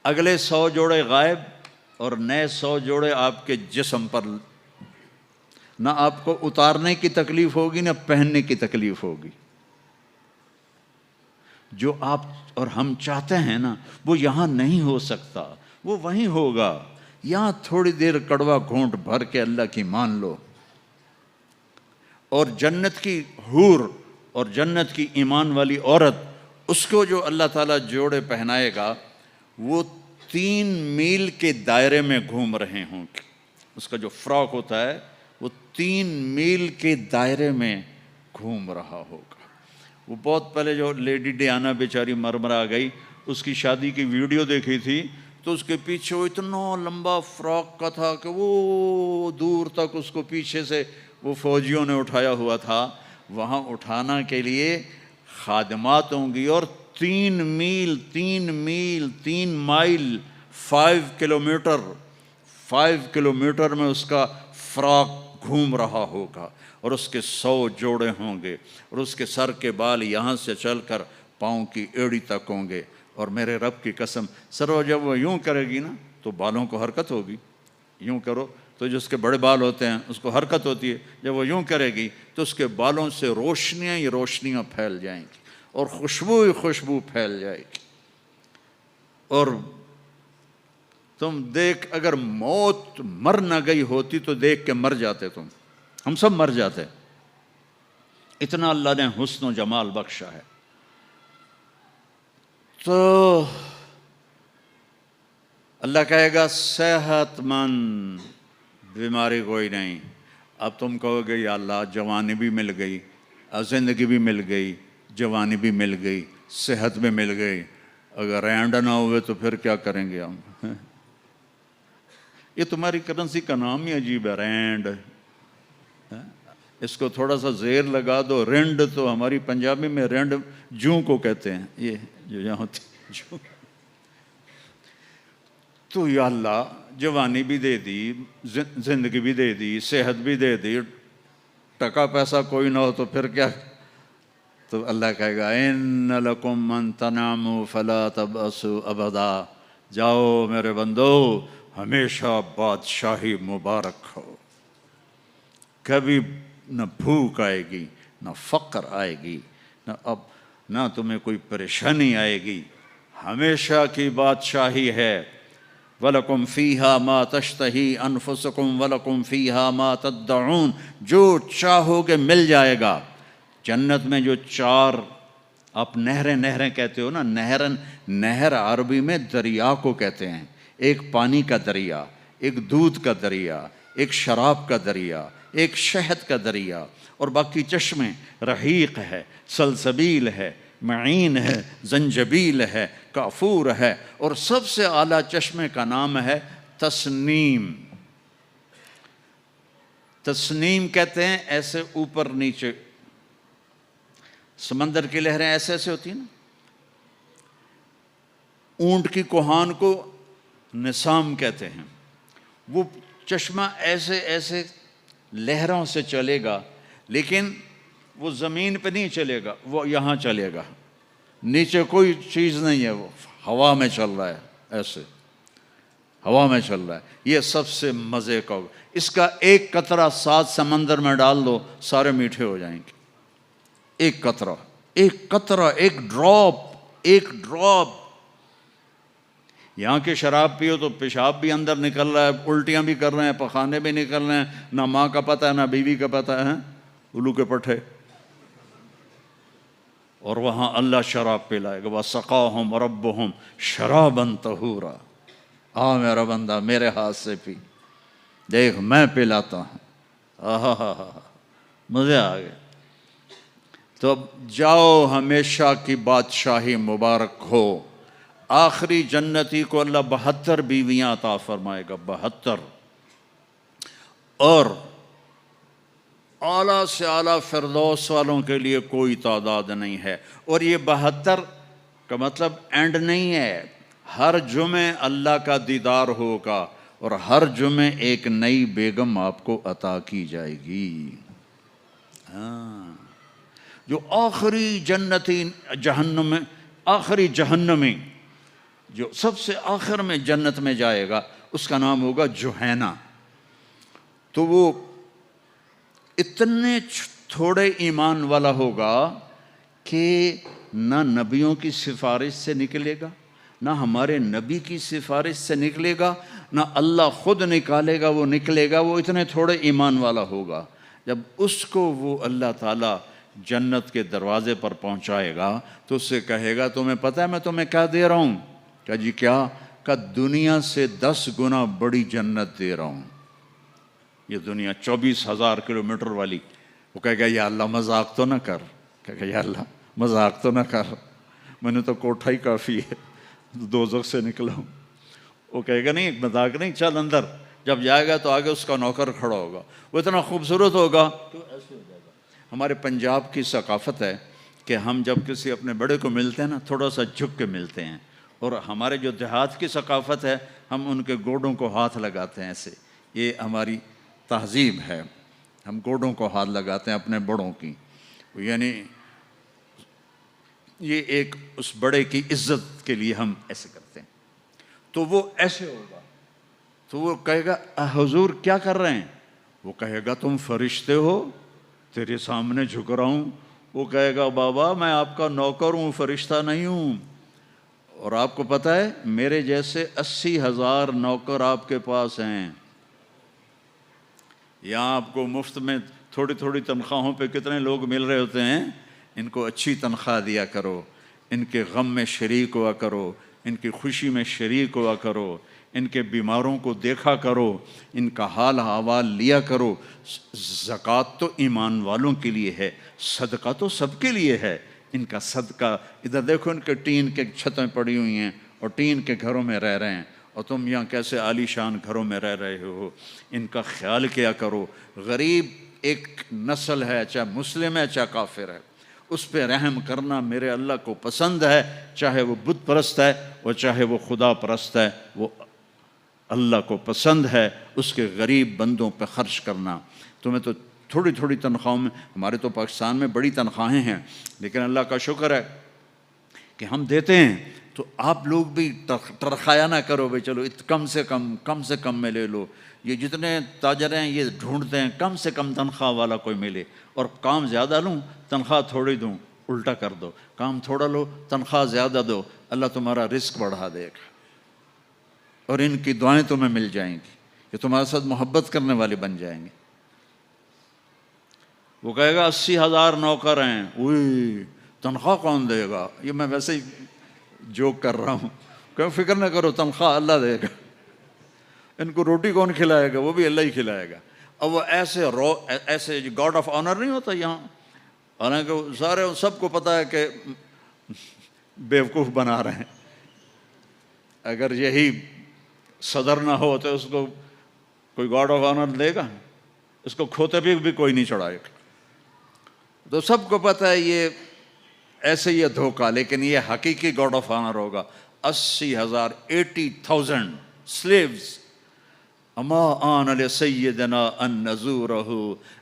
اگلے 100 جوڑے غائب، اور نئے 100 جوڑے آپ کے جسم پر نہ آپ کو اتارنے کی تکلیف ہوگی نہ پہننے کی تکلیف ہوگی۔ جو آپ اور ہم چاہتے ہیں نا وہ یہاں نہیں ہو سکتا، وہ وہیں ہوگا۔ یہاں تھوڑی دیر کڑوا گھونٹ بھر کے اللہ کی مان لو، اور جنت کی حور اور جنت کی ایمان والی عورت، اس کو جو اللہ تعالیٰ جوڑے پہنائے گا وہ 3 میل کے دائرے میں گھوم رہے ہوں گے۔ اس کا جو فراق ہوتا ہے وہ 3 میل کے دائرے میں گھوم رہا ہوگا۔ وہ بہت پہلے جو لیڈی ڈیانا بیچاری مرمرا گئی، اس کی شادی کی ویڈیو دیکھی تھی تو اس کے پیچھے وہ اتنا لمبا فراق کا تھا کہ وہ دور تک اس کو پیچھے سے وہ فوجیوں نے اٹھایا ہوا تھا۔ وہاں اٹھانا کے لیے خادمات ہوں گی، اور 3 مائل 5 کلومیٹر میں اس کا فراق گھوم رہا ہوگا، اور اس کے 100 جوڑے ہوں گے، اور اس کے سر کے بال یہاں سے چل کر پاؤں کی ایڑی تک ہوں گے۔ اور میرے رب کی قسم، سرو جب وہ یوں کرے گی نا تو بالوں کو حرکت ہوگی، یوں کرو تو جس کے بڑے بال ہوتے ہیں اس کو حرکت ہوتی ہے، جب وہ یوں کرے گی تو اس کے بالوں سے روشنیاں ہی روشنیاں پھیل جائیں گی، اور خوشبو ہی خوشبو پھیل جائے گی۔ اور تم دیکھ، اگر موت مر نہ گئی ہوتی تو دیکھ کے مر جاتے، ہم سب مر جاتے، اتنا اللہ نے حسن و جمال بخشا ہے۔ تو اللہ کہے گا صحت مند، بیماری کوئی نہیں۔ اب تم کہو گے یا اللہ جوانی بھی مل گئی، زندگی بھی مل گئی، جوانی بھی مل گئی، صحت بھی مل گئی، اگر رینڈ نہ ہوئے تو پھر کیا کریں گے ہم؟ یہ تمہاری کرنسی کا نام ہی عجیب ہے، رینڈ۔ اس کو تھوڑا سا زیر لگا دو، رینڈ، تو ہماری پنجابی میں رینڈ جوں کو کہتے ہیں، یہ جو یہاں ہوتی جوں۔ تو یا اللہ جوانی بھی دے دی، زندگی بھی دے دی، صحت بھی دے دی، ٹکا پیسہ کوئی نہ ہو تو پھر کیا؟ تو اللہ کہے گا ان لکم ان تناموا فلا تبأسوا ابدا، جاؤ میرے بندو ہمیشہ بادشاہی مبارک ہو، کبھی نہ بھوک آئے گی، نہ فقر آئے گی، نہ تمہیں کوئی پریشانی آئے گی، ہمیشہ کی بادشاہی ہے۔ وَلَكُمْ فِيهَا مَا تَشْتَهِي أَنفُسُكُمْ وَلَكُمْ فِيهَا مَا تَدَّعُونَ، جو چاہو گے مل جائے گا۔ جنت میں جو 4 آپ نہریں کہتے ہو نا، نہر عربی میں دریا کو کہتے ہیں، ایک پانی کا دریا، ایک دودھ کا دریا، ایک شراب کا دریا، ایک شہد کا دریا، اور باقی چشمے رحیق ہے، سلسبیل ہے، معین ہے، زنجبیل ہے، کافور ہے، اور سب سے اعلیٰ چشمے کا نام ہے تسنیم۔ تسنیم کہتے ہیں ایسے اوپر نیچے، سمندر کی لہریں ایسے ایسے ہوتی ہیں نا، اونٹ کی کوہان کو نسام کہتے ہیں، وہ چشمہ ایسے ایسے لہروں سے چلے گا، لیکن وہ زمین پہ نہیں چلے گا، وہ یہاں چلے گا، نیچے کوئی چیز نہیں ہے، وہ ہوا میں چل رہا ہے، ایسے ہوا میں چل رہا ہے۔ یہ سب سے مزے کا، اس کا ایک قطرہ 7 سمندر میں ڈال دو سارے میٹھے ہو جائیں گے۔ ایک قطرہ، ایک ڈراپ۔ یہاں کی شراب پیو تو پیشاب بھی اندر نکل رہا ہے، الٹیاں بھی کر رہے ہیں، پخانے بھی نکل رہے ہیں، نہ ماں کا پتہ ہے نہ بیوی کا پتہ ہے، الو کے پٹھے۔ اور وہاں اللہ شراب پلائے گا، وَسَقَاهُمْ رَبُّهُمْ شَرَابًا طَهُورًا، آ میرا بندہ میرے ہاتھ سے پی، دیکھ میں پلاتا ہوں، مزے آ گئے۔ تو اب جاؤ ہمیشہ کی بادشاہی مبارک ہو۔ آخری جنتی کو اللہ 72 بیویاں عطا فرمائے گا، 72، اور اعلیٰ سے اعلیٰ فردوس والوں کے لیے کوئی تعداد نہیں ہے۔ اور یہ 72 کا مطلب اینڈ نہیں ہے، ہر جمعے اللہ کا دیدار ہوگا، اور ہر جمعے ایک نئی بیگم آپ کو عطا کی جائے گی۔ جو آخری جنتی آخری جہنمی جو سب سے آخر میں جنت میں جائے گا، اس کا نام ہوگا جوہینہ۔ تو وہ اتنے تھوڑے ایمان والا ہوگا کہ نہ نبیوں کی سفارش سے نکلے گا، نہ ہمارے نبی کی سفارش سے نکلے گا، نہ اللہ خود نکالے گا، وہ نکلے گا، وہ اتنے تھوڑے ایمان والا ہوگا۔ جب اس کو وہ اللہ تعالیٰ جنت کے دروازے پر پہنچائے گا تو اس سے کہے گا تمہیں پتہ ہے میں تمہیں کیا دے رہا ہوں؟ کہا جی کیا؟ کہ دنیا سے 10 گنا بڑی جنت دے رہا ہوں۔ یہ دنیا 24,000 کلومیٹر والی، وہ کہے گا یا اللہ مذاق تو نہ کر، کہے گا یا اللہ مذاق تو نہ کر، میں نے تو کوٹھا ہی کافی ہے، دوزخ سے نکلا ہوں۔ وہ کہے گا نہیں مذاق نہیں، چل اندر۔ جب جائے گا تو آگے اس کا نوکر کھڑا ہوگا، وہ اتنا خوبصورت ہوگا تو ایسے ہو جائے گا۔ ہمارے پنجاب کی ثقافت ہے کہ ہم جب کسی اپنے بڑے کو ملتے ہیں نا تھوڑا سا جھک کے ملتے ہیں، اور ہمارے جو دیہات کی ثقافت ہے ہم ان کے گوڈوں کو ہاتھ لگاتے ہیں ایسے، یہ ہماری تہذیب ہے، ہم گوڈوں کو ہاتھ لگاتے ہیں اپنے بڑوں کی، یعنی یہ ایک اس بڑے کی عزت کے لیے ہم ایسے کرتے ہیں۔ تو وہ ایسے ہوگا تو وہ کہے گا حضور کیا کر رہے ہیں؟ وہ کہے گا تم فرشتے ہو، تیرے سامنے جھک رہا ہوں۔ وہ کہے گا بابا میں آپ کا نوکر ہوں، فرشتہ نہیں ہوں، اور آپ کو پتہ ہے میرے جیسے 80,000 نوکر آپ کے پاس ہیں۔ یہاں آپ کو مفت میں تھوڑی تھوڑی تنخواہوں پہ کتنے لوگ مل رہے ہوتے ہیں، ان کو اچھی تنخواہ دیا کرو، ان کے غم میں شریک ہوا کرو، ان کی خوشی میں شریک ہوا کرو، ان کے بیماروں کو دیکھا کرو، ان کا حال احوال لیا کرو۔ زکوٰۃ تو ایمان والوں کے لیے ہے، صدقہ تو سب کے لیے ہے۔ ان کا صدقہ، ادھر دیکھو ان کے ٹین کے چھتیں پڑی ہوئی ہیں اور ٹین کے گھروں میں رہ رہے ہیں، اور تم یہاں کیسے عالی شان گھروں میں رہ رہے ہو، ان کا خیال کیا کرو۔ غریب ایک نسل ہے، چاہے مسلم ہے چاہے کافر ہے، اس پہ رحم کرنا میرے اللہ کو پسند ہے، چاہے وہ بت پرست ہے اور چاہے وہ خدا پرست ہے، وہ اللہ کو پسند ہے اس کے غریب بندوں پہ خرچ کرنا۔ تمہیں تو تھوڑی تھوڑی تنخواہوں میں، ہمارے تو پاکستان میں بڑی تنخواہیں ہیں، لیکن اللہ کا شکر ہے کہ ہم دیتے ہیں، تو آپ لوگ بھی ٹرخایا نہ کرو بھائی چلو کم سے کم میں لے لو۔ یہ جتنے تاجر ہیں یہ ڈھونڈتے ہیں کم سے کم تنخواہ والا کوئی ملے، اور کام زیادہ لوں تنخواہ تھوڑی دوں، الٹا کر دو، کام تھوڑا لو تنخواہ زیادہ دو، اللہ تمہارا رزق بڑھا دے گا، اور ان کی دعائیں تمہیں مل جائیں گی، یہ تمہارے ساتھ محبت کرنے والے بن جائیں گے۔ وہ کہے گا 80,000 نوکر ہیں، اوئی تنخواہ کون دے گا؟ یہ میں ویسے ہی جوک کر رہا ہوں، کہ فکر نہ کرو تنخواہ اللہ دے گا، ان کو روٹی کون کھلائے گا؟ وہ بھی اللہ ہی کھلائے گا۔ اب وہ ایسے گاڈ آف آنر نہیں ہوتا یہاں، حالانکہ سارے سب کو پتہ ہے کہ بیوقوف بنا رہے ہیں، اگر یہی صدر نہ ہو تو اس کو کوئی گاڈ آف آنر دے گا؟ اس کو کھوتے بھی کوئی نہیں چڑھائے گا۔ تو سب کو پتہ ہے یہ ایسے یہ دھوکہ، لیکن یہ حقیقی گاڈ آف آنر ہوگا۔ 80,000 80,000 slaves، اما آن لسیدنا ان نزورہ،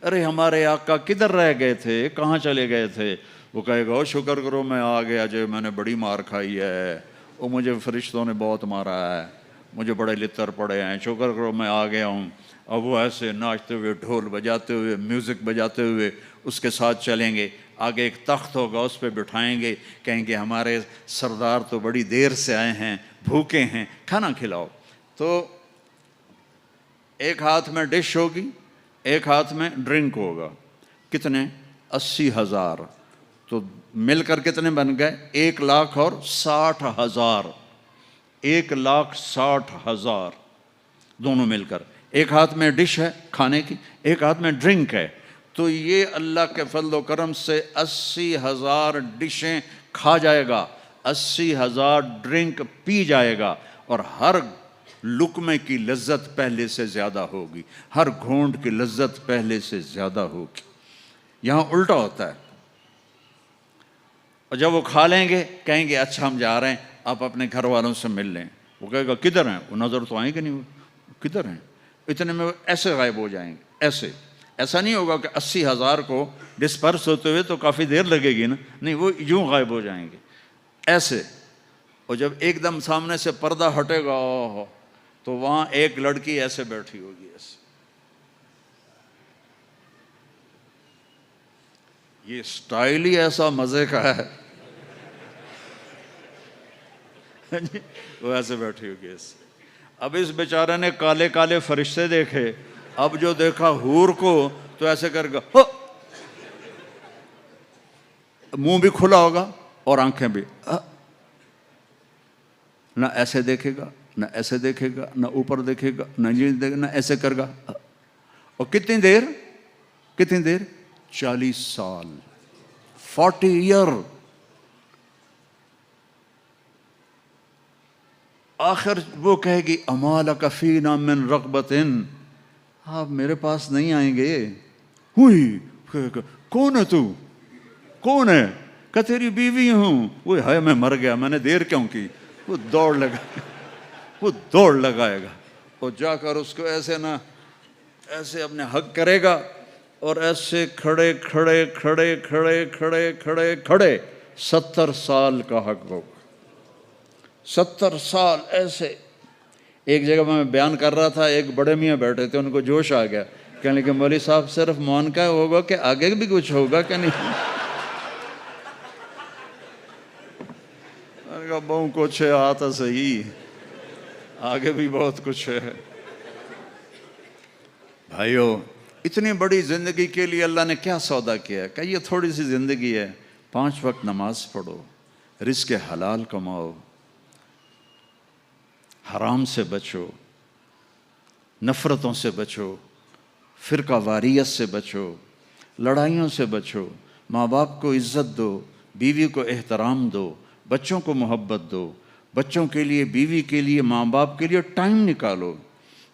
ارے ہمارے آقا کدھر رہ گئے تھے، کہاں چلے گئے تھے؟ وہ کہے گا شکر کرو میں آ گیا جو میں نے بڑی مار کھائی ہے، وہ مجھے فرشتوں نے بہت مارا ہے، مجھے بڑے لتر پڑے ہیں، شکر کرو میں آ گیا ہوں۔ اب وہ ایسے ناچتے ہوئے، ڈھول بجاتے ہوئے، میوزک بجاتے ہوئے اس کے ساتھ چلیں گے، آگے ایک تخت ہوگا اس پہ بٹھائیں گے، کہیں گے ہمارے سردار تو بڑی دیر سے آئے ہیں، بھوکے ہیں، کھانا کھلاؤ۔ تو ایک ہاتھ میں ڈش ہوگی، ایک ہاتھ میں ڈرنک ہوگا، کتنے؟ 80,000، تو مل کر کتنے بن گئے؟ 1,00,000 اور 60,000، 1,60,000 دونوں مل کر۔ ایک ہاتھ میں ڈش ہے کھانے کی، ایک ہاتھ میں ڈرنک ہے، تو یہ اللہ کے فضل و کرم سے 80,000 ڈشیں کھا جائے گا، 80,000 ڈرنک پی جائے گا، اور ہر لقمے کی لذت پہلے سے زیادہ ہوگی، ہر گھونٹ کی لذت پہلے سے زیادہ ہوگی۔ یہاں الٹا ہوتا ہے، اور جب وہ کھا لیں گے کہیں گے اچھا ہم جا رہے ہیں، آپ اپنے گھر والوں سے مل لیں۔ وہ کہے گا کدھر ہیں؟ وہ نظر تو آئیں گے نہیں، وہ کدھر ہیں؟ اتنے میں وہ ایسے غائب ہو جائیں گے، ایسا نہیں ہوگا کہ 80,000 کو ڈسپرس ہوتے ہوئے تو کافی دیر لگے گی نا، نہیں، وہ یوں غائب ہو جائیں گے ایسے۔ اور جب ایک دم سامنے سے پردہ ہٹے گا تو وہاں ایک لڑکی ایسے بیٹھی ہوگی، ایسے یہ سٹائل ہی ایسا مزے کا ہے وہ ایسے بیٹھی ہوگی اس سے. اب اس بیچارے نے کالے کالے فرشتے دیکھے، اب جو دیکھا حور کو تو ایسے کر گا، منہ بھی کھلا ہوگا اور آنکھیں بھی، نہ ایسے دیکھے گا نہ ایسے دیکھے گا نہ اوپر دیکھے گا نہ دیکھے گا نہ ایسے کر گا. اور کتنی دیر 40 سال 40 ایئر. آخر وہ کہے گی اما لک فینا من رغبت، آپ میرے پاس نہیں آئیں گے؟ ہوئی کون ہے تو؟ کون ہے؟ کہ تیری بیوی ہوں. وہ ہے میں مر گیا، میں نے دیر کیوں کی؟ وہ دوڑ لگائے گا اور جا کر اس کو ایسے نہ ایسے اپنے حق کرے گا اور ایسے کھڑے 70 سال کا حق ہوگا. 70 سال ایسے. ایک جگہ میں بیان کر رہا تھا، ایک بڑے میاں بیٹھے تھے، ان کو جوش آ گیا، کہنے لگے مولوی صاحب صرف مونکا ہوگا کہ آگے بھی کچھ ہوگا کہ نہیں؟ میں نے کہا بہت کچھ ہے، آتا صحیح، آگے بھی بہت کچھ ہے. بھائیو، اتنی بڑی زندگی کے لیے اللہ نے کیا سودا کیا ہے؟ کہ یہ تھوڑی سی زندگی ہے، 5 وقت نماز پڑھو، رزق حلال کماؤ، حرام سے بچو، نفرتوں سے بچو، فرقہ واریت سے بچو، لڑائیوں سے بچو، ماں باپ کو عزت دو، بیوی کو احترام دو، بچوں کو محبت دو، بچوں کے لیے، بیوی کے لیے، ماں باپ کے لیے ٹائم نکالو.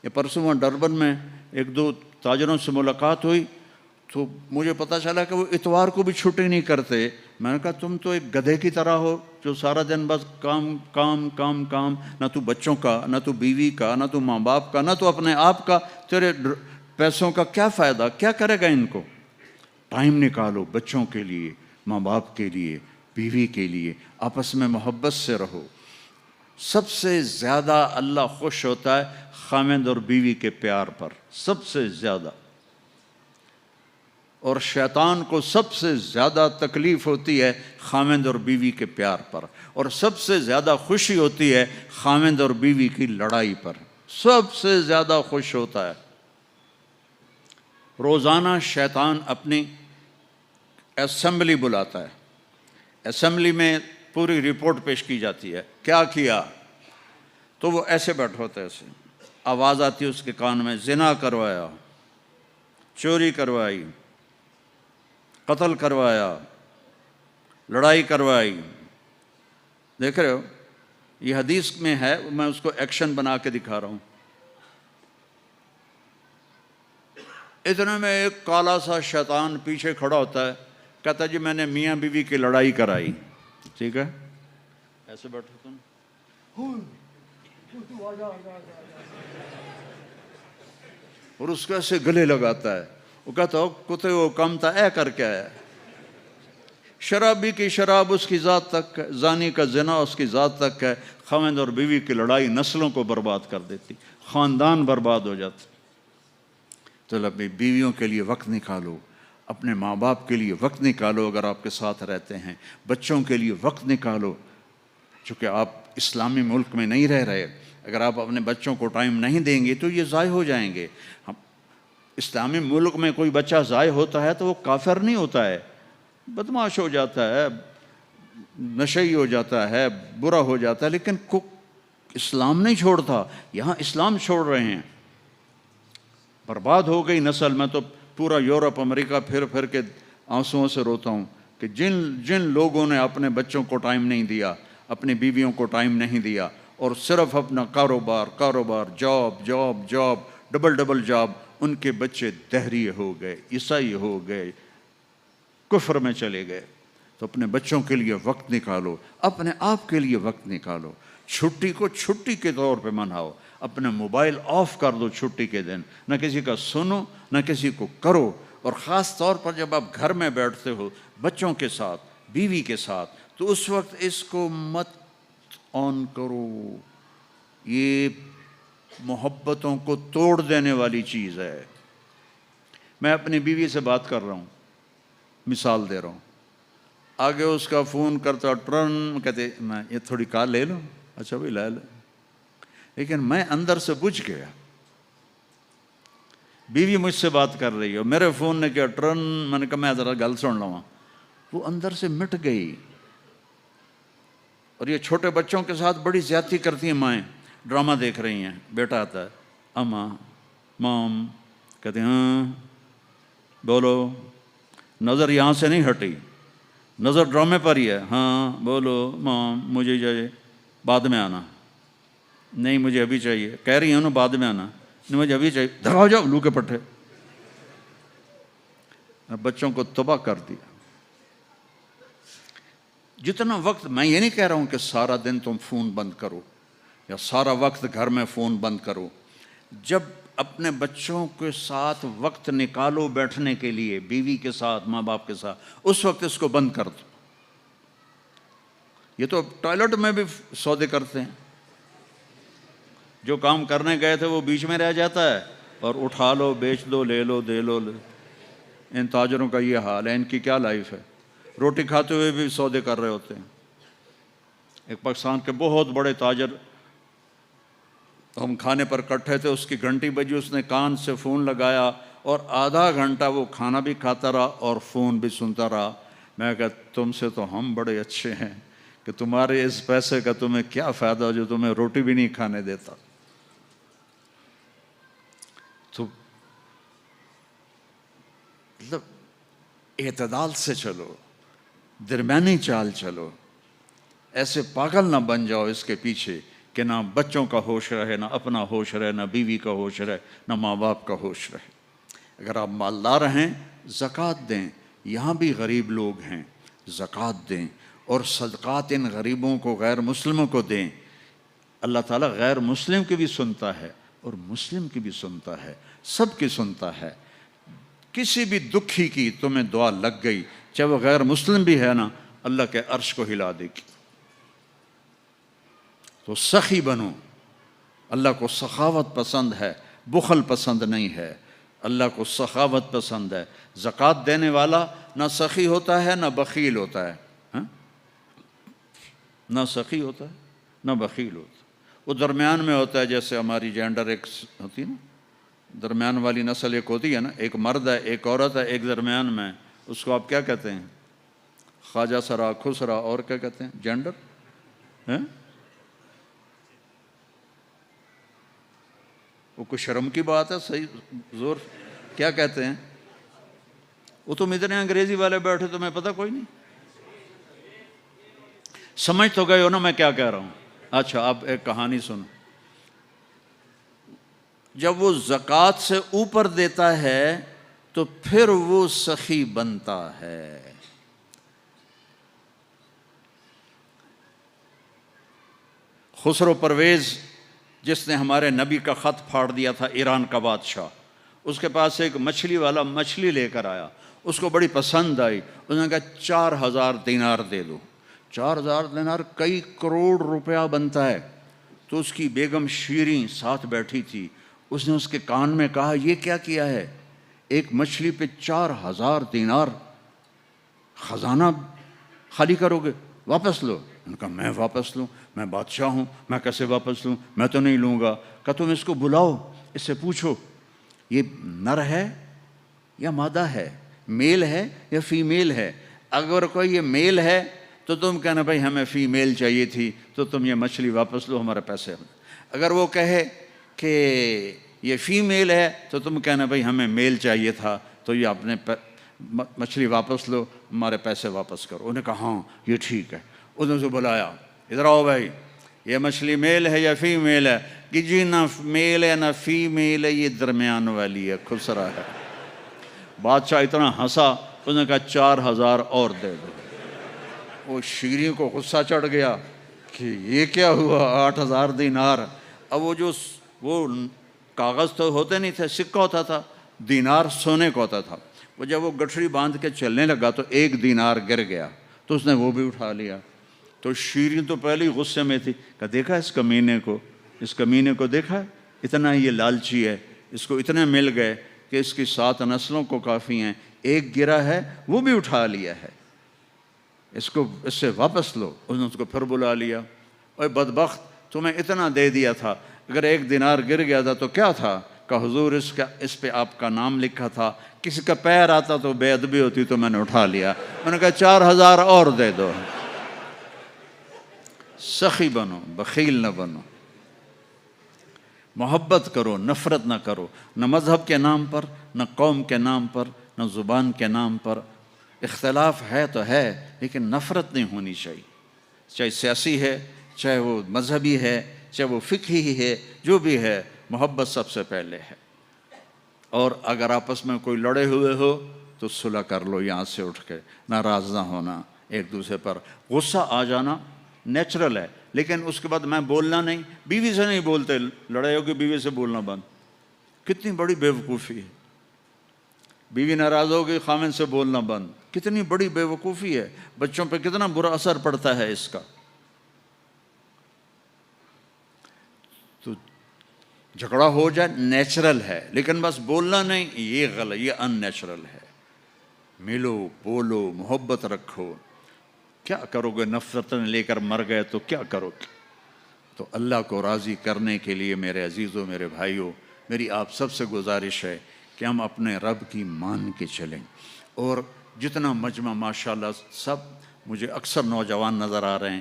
یہ پرسوں وہاں ڈربن میں 1-2 تاجروں سے ملاقات ہوئی تو مجھے پتہ چلا کہ وہ اتوار کو بھی چھٹی نہیں کرتے. میں نے کہا تم تو ایک گدھے کی طرح ہو جو سارا دن بس کام کام کام کام، نہ تو بچوں کا، نہ تو بیوی کا، نہ تو ماں باپ کا، نہ تو اپنے آپ کا. تیرے پیسوں کا کیا فائدہ؟ کیا کرے گا ان کو؟ ٹائم نکالو بچوں کے لیے، ماں باپ کے لیے، بیوی کے لیے، آپس میں محبت سے رہو. سب سے زیادہ اللہ خوش ہوتا ہے خاوند اور بیوی کے پیار پر، سب سے زیادہ. اور شیطان کو سب سے زیادہ تکلیف ہوتی ہے خاوند اور بیوی کے پیار پر، اور سب سے زیادہ خوشی ہوتی ہے خاوند اور بیوی کی لڑائی پر. سب سے زیادہ خوش ہوتا ہے. روزانہ شیطان اپنی اسمبلی بلاتا ہے، اسمبلی میں پوری رپورٹ پیش کی جاتی ہے، کیا کیا؟ تو وہ ایسے بیٹھا ہوتا ہے، ایسے آواز آتی ہے اس کے کان میں، زنا کروایا، چوری کروائی، قتل کروایا، لڑائی کروائی. دیکھ رہے ہو، یہ حدیث میں ہے، میں اس کو ایکشن بنا کے دکھا رہا ہوں. اتنے میں ایک کالا سا شیطان پیچھے کھڑا ہوتا ہے، کہتا ہے جی میں نے میاں بیوی کی لڑائی کرائی. ٹھیک ہے، ایسے بیٹھو تم، اور اس کو ایسے گلے لگاتا ہے. وہ کہتا ہو کتے وہ کم تھا اے کر کے آیا. شرابی کی شراب اس کی ذات تک ہے، زانی کا زنا اس کی ذات تک ہے. خاوند اور بیوی کی لڑائی نسلوں کو برباد کر دیتی، خاندان برباد ہو جاتے. تو اپنی بیویوں کے لیے وقت نکالو، اپنے ماں باپ کے لیے وقت نکالو اگر آپ کے ساتھ رہتے ہیں، بچوں کے لیے وقت نکالو. چونکہ آپ اسلامی ملک میں نہیں رہ رہے، اگر آپ اپنے بچوں کو ٹائم نہیں دیں گے تو یہ ضائع ہو جائیں گے. اسلامی ملک میں کوئی بچہ ضائع ہوتا ہے تو وہ کافر نہیں ہوتا ہے، بدمعاش ہو جاتا ہے، نشئی ہو جاتا ہے، برا ہو جاتا ہے، لیکن اسلام نہیں چھوڑتا. یہاں اسلام چھوڑ رہے ہیں. برباد ہو گئی نسل. میں تو پورا یورپ امریکہ پھر پھر کے آنسوؤں سے روتا ہوں کہ جن لوگوں نے اپنے بچوں کو ٹائم نہیں دیا، اپنی بیویوں کو ٹائم نہیں دیا، اور صرف اپنا کاروبار، جاب، ڈبل جاب، ان کے بچے دہری ہو گئے، عیسائی ہو گئے، کفر میں چلے گئے. تو اپنے بچوں کے لیے وقت نکالو، اپنے آپ کے لیے وقت نکالو. چھٹی کو چھٹی کے طور پہ مناؤ. اپنے موبائل آف کر دو چھٹی کے دن، نہ کسی کا سنو نہ کسی کو کرو. اور خاص طور پر جب آپ گھر میں بیٹھتے ہو بچوں کے ساتھ، بیوی کے ساتھ، تو اس وقت اس کو مت آن کرو. یہ محبتوں کو توڑ دینے والی چیز ہے. میں اپنی بیوی سے بات کر رہا ہوں، مثال دے رہا ہوں. آگے اس کا فون کرتا ٹرن، کہتے میں یہ تھوڑی کال لے لوں. اچھا بھائی لے لو. لیکن میں اندر سے بجھ گیا. بیوی مجھ سے بات کر رہی ہے، میرے فون نے کیا ٹرن، میں نے کہا میں ذرا گل سن لوں. وہ اندر سے مٹ گئی. اور یہ چھوٹے بچوں کے ساتھ بڑی زیادتی کرتی ہیں مائیں. ڈرامہ دیکھ رہی ہیں، بیٹا آتا ہے، اماں مام، کہتے ہیں ہاں بولو. نظر یہاں سے نہیں ہٹی، نظر ڈرامے پر ہی ہے. ہاں بولو مام، مجھے چاہیے، بعد میں آنا. نہیں مجھے ابھی چاہیے. کہہ رہی ہوں نا بعد میں آنا. نہیں مجھے ابھی چاہیے. دھڑا جاؤ لو کے پٹھے. بچوں کو تباہ کر دیا. جتنا وقت، میں یہ نہیں کہہ رہا ہوں کہ سارا دن تم فون بند کرو یا سارا وقت گھر میں فون بند کرو. جب اپنے بچوں کے ساتھ وقت نکالو بیٹھنے کے لیے، بیوی کے ساتھ، ماں باپ کے ساتھ، اس وقت اس کو بند کر دو. یہ تو ٹوائلٹ میں بھی سودے کرتے ہیں. جو کام کرنے گئے تھے وہ بیچ میں رہ جاتا ہے، اور اٹھا لو، بیچ دو، لے لو، دے لو. ان تاجروں کا یہ حال ہے. ان کی کیا لائف ہے؟ روٹی کھاتے ہوئے بھی سودے کر رہے ہوتے ہیں. ایک پاکستان کے بہت بڑے تاجر، ہم کھانے پر کٹھے تھے، اس کی گھنٹی بجی، اس نے کان سے فون لگایا اور آدھا گھنٹہ وہ کھانا بھی کھاتا رہا اور فون بھی سنتا رہا. میں کہا تم سے تو ہم بڑے اچھے ہیں کہ تمہارے اس پیسے کا تمہیں کیا فائدہ جو تمہیں روٹی بھی نہیں کھانے دیتا. تو مطلب اعتدال سے چلو، درمیانی چال چلو. ایسے پاگل نہ بن جاؤ اس کے پیچھے کہ نہ بچوں کا ہوش رہے، نہ اپنا ہوش رہے، نہ بیوی کا ہوش رہے، نہ ماں باپ کا ہوش رہے. اگر آپ مالدار ہیں زکوٰۃ دیں. یہاں بھی غریب لوگ ہیں، زکوٰۃ دیں، اور صدقات ان غریبوں کو، غیر مسلموں کو دیں. اللہ تعالیٰ غیر مسلم کی بھی سنتا ہے اور مسلم کی بھی سنتا ہے، سب کی سنتا ہے. کسی بھی دکھی کی تمہیں دعا لگ گئی، چاہے وہ غیر مسلم بھی ہے نا، اللہ کے عرش کو ہلا دے گی. تو سخی بنو. اللہ کو سخاوت پسند ہے، بخل پسند نہیں ہے. اللہ کو سخاوت پسند ہے. زکوٰۃ دینے والا نہ سخی ہوتا ہے نہ بخیل ہوتا ہے. نہ سخی ہوتا ہے نہ بخیل ہوتا ہے. وہ درمیان میں ہوتا ہے. جیسے ہماری جینڈر ایک ہوتی ہے نا، درمیان والی نسل ایک ہوتی ہے نا، ایک مرد ہے، ایک عورت ہے، ایک درمیان میں. اس کو آپ کیا کہتے ہیں؟ خواجہ سرا، خسرا، اور کیا کہتے ہیں جینڈر؟ وہ کوئی شرم کی بات ہے؟ صحیح زور کیا کہتے ہیں؟ وہ تم اتنے انگریزی والے بیٹھے، تمہیں پتہ کوئی نہیں؟ سمجھ تو گئے ہو نا میں کیا کہہ رہا ہوں؟ اچھا اب ایک کہانی سنو. جب وہ زکوٰۃ سے اوپر دیتا ہے تو پھر وہ سخی بنتا ہے. خسرو پرویز جس نے ہمارے نبی کا خط پھاڑ دیا تھا، ایران کا بادشاہ، اس کے پاس ایک مچھلی والا مچھلی لے کر آیا. اس کو بڑی پسند آئی. اس نے کہا 4000 دینار دے دو. 4000 دینار کئی کروڑ روپیہ بنتا ہے. تو اس کی بیگم شیریں ساتھ بیٹھی تھی. اس نے اس کے کان میں کہا یہ کیا کیا ہے؟ ایک مچھلی پہ 4000 دینار خزانہ خالی کرو گے؟ واپس لو. ان کا میں واپس لوں؟ میں بادشاہ ہوں، میں کیسے واپس لوں؟ میں تو نہیں لوں گا. کہ تم اس کو بلاؤ، اس سے پوچھو یہ نر ہے یا مادہ ہے، میل ہے یا فیمیل ہے. اگر کوئی یہ میل ہے تو تم کہنا بھائی ہمیں فیمیل چاہیے تھی، تو تم یہ مچھلی واپس لو، ہمارے پیسے. اگر وہ کہے کہ یہ فیمیل ہے تو تم کہنا بھائی ہمیں میل چاہیے تھا، تو یہ اپنے مچھلی واپس لو، ہمارے پیسے واپس کرو. انہوں نے کہا ہاں یہ ٹھیک ہے. اس نے اسے بلایا، ادھر آؤ بھائی، یہ مچھلی میل ہے یا فیمیل ہے؟ کہ جی نہ میل ہے نہ فیمیل ہے، یہ درمیان والی ہے، خسرا ہے. بادشاہ اتنا ہنسا. اس نے کہا 4000 اور دے دو. وہ شیریں کو غصہ چڑھ گیا کہ یہ کیا ہوا، 8000 دینار. اب وہ کاغذ تو ہوتے نہیں تھے، سکہ ہوتا تھا. دینار سونے کا ہوتا تھا. وہ جب وہ گٹھڑی باندھ کے چلنے لگا تو 1 دینار گر گیا. تو اس نے وہ بھی اٹھا لیا. تو شیریں تو پہلے ہی غصے میں تھی. کہ دیکھا اس کمینے کو دیکھا، اتنا یہ لالچی ہے، اس کو اتنے مل گئے کہ اس کی 7 نسلوں کو کافی ہیں. ایک گرا ہے وہ بھی اٹھا لیا ہے، اس سے واپس لو۔ اس نے اس کو پھر بلا لیا، اوے بدبخت تمہیں اتنا دے دیا تھا، اگر 1 دینار گر گیا تھا تو کیا تھا؟ کہ حضور اس پہ آپ کا نام لکھا تھا، کسی کا پیر آتا تو بے ادبی ہوتی تو میں نے اٹھا لیا۔ میں نے کہا 4000 اور دے دو۔ سخی بنو، بخیل نہ بنو، محبت کرو، نفرت نہ کرو، نہ مذہب کے نام پر، نہ قوم کے نام پر، نہ زبان کے نام پر۔ اختلاف ہے تو ہے، لیکن نفرت نہیں ہونی چاہیے، چاہے سیاسی ہے، چاہے وہ مذہبی ہے، چاہے وہ فقہی ہے، جو بھی ہے، محبت سب سے پہلے ہے۔ اور اگر آپس میں کوئی لڑے ہوئے ہو تو صلح کر لو، یہاں سے اٹھ کے، ناراض نہ ہونا، ایک دوسرے پر غصہ آ جانا نیچرل ہے، لیکن اس کے بعد میں بولنا نہیں، بیوی سے نہیں بولتے، لڑائی ہوگی بیوی سے بولنا بند، کتنی بڑی بے وقوفی ہے۔ بیوی ناراض ہوگی، خامن سے بولنا بند، کتنی بڑی بے وقوفی ہے، بچوں پہ کتنا برا اثر پڑتا ہے اس کا۔ تو جھگڑا ہو جائے نیچرل ہے، لیکن بس بولنا نہیں، یہ غلط، یہ ان نیچرل ہے۔ ملو، بولو، محبت رکھو۔ کیا کرو گے نفرت لے کر مر گئے تو کیا کرو گے؟ تو اللہ کو راضی کرنے کے لیے میرے عزیزوں، میرے بھائیوں، میری آپ سب سے گزارش ہے کہ ہم اپنے رب کی مان کے چلیں۔ اور جتنا مجمع ماشاءاللہ سب مجھے اکثر نوجوان نظر آ رہے ہیں،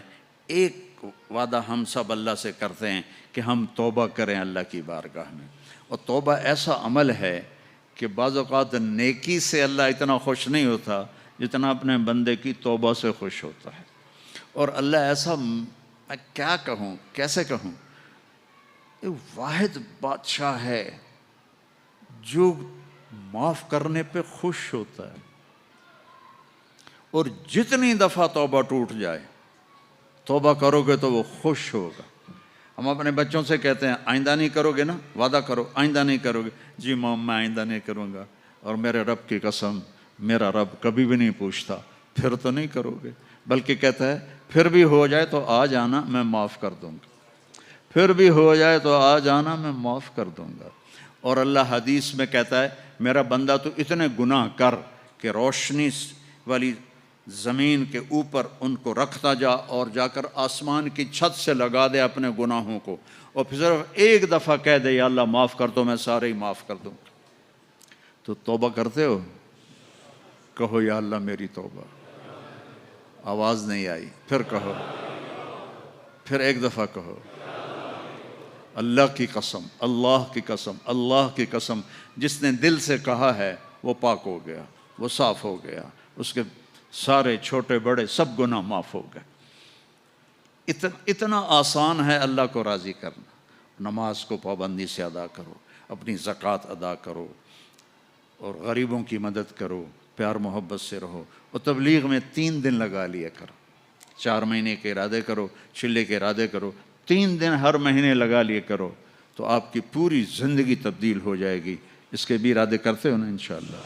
ایک وعدہ ہم سب اللہ سے کرتے ہیں کہ ہم توبہ کریں اللہ کی بارگاہ میں۔ اور توبہ ایسا عمل ہے کہ بعض اوقات نیکی سے اللہ اتنا خوش نہیں ہوتا جتنا اپنے بندے کی توبہ سے خوش ہوتا ہے۔ اور اللہ ایسا، میں کیا کہوں، کیسے کہوں، ایک واحد بادشاہ ہے جو معاف کرنے پہ خوش ہوتا ہے، اور جتنی دفعہ توبہ ٹوٹ جائے، توبہ کرو گے تو وہ خوش ہوگا۔ ہم اپنے بچوں سے کہتے ہیں آئندہ نہیں کرو گے نا، وعدہ کرو آئندہ نہیں کرو گے، جی مام میں آئندہ نہیں کروں گا، اور میرے رب کی قسم میرا رب کبھی بھی نہیں پوچھتا پھر تو نہیں کرو گے، بلکہ کہتا ہے پھر بھی ہو جائے تو آ جانا، میں معاف کر دوں گا، پھر بھی ہو جائے تو آ جانا، میں معاف کر دوں گا۔ اور اللہ حدیث میں کہتا ہے میرا بندہ تو اتنے گناہ کر کہ روشنی والی زمین کے اوپر ان کو رکھتا جا، اور جا کر آسمان کی چھت سے لگا دے اپنے گناہوں کو، اور پھر صرف ایک دفعہ کہہ دے یا اللہ معاف کر دو، میں سارے ہی معاف کر دوں گا۔ تو توبہ کرتے ہو؟ کہو یا اللہ میری توبہ۔ آواز نہیں آئی، پھر کہو، پھر ایک دفعہ کہو، اللہ کی قسم، اللہ کی قسم، اللہ کی قسم، جس نے دل سے کہا ہے وہ پاک ہو گیا، وہ صاف ہو گیا، اس کے سارے چھوٹے بڑے سب گناہ معاف ہو گئے۔ اتنا آسان ہے اللہ کو راضی کرنا۔ نماز کو پابندی سے ادا کرو، اپنی زکوٰۃ ادا کرو، اور غریبوں کی مدد کرو، پیار محبت سے رہو، اور تبلیغ میں 3 دن لگا لیا کرو، 4 مہینے کے ارادے کرو، چلے کے ارادے کرو، 3 دن ہر مہینے لگا لیا کرو، تو آپ کی پوری زندگی تبدیل ہو جائے گی۔ اس کے بھی ارادے کرتے ہو نا انشاءاللہ؟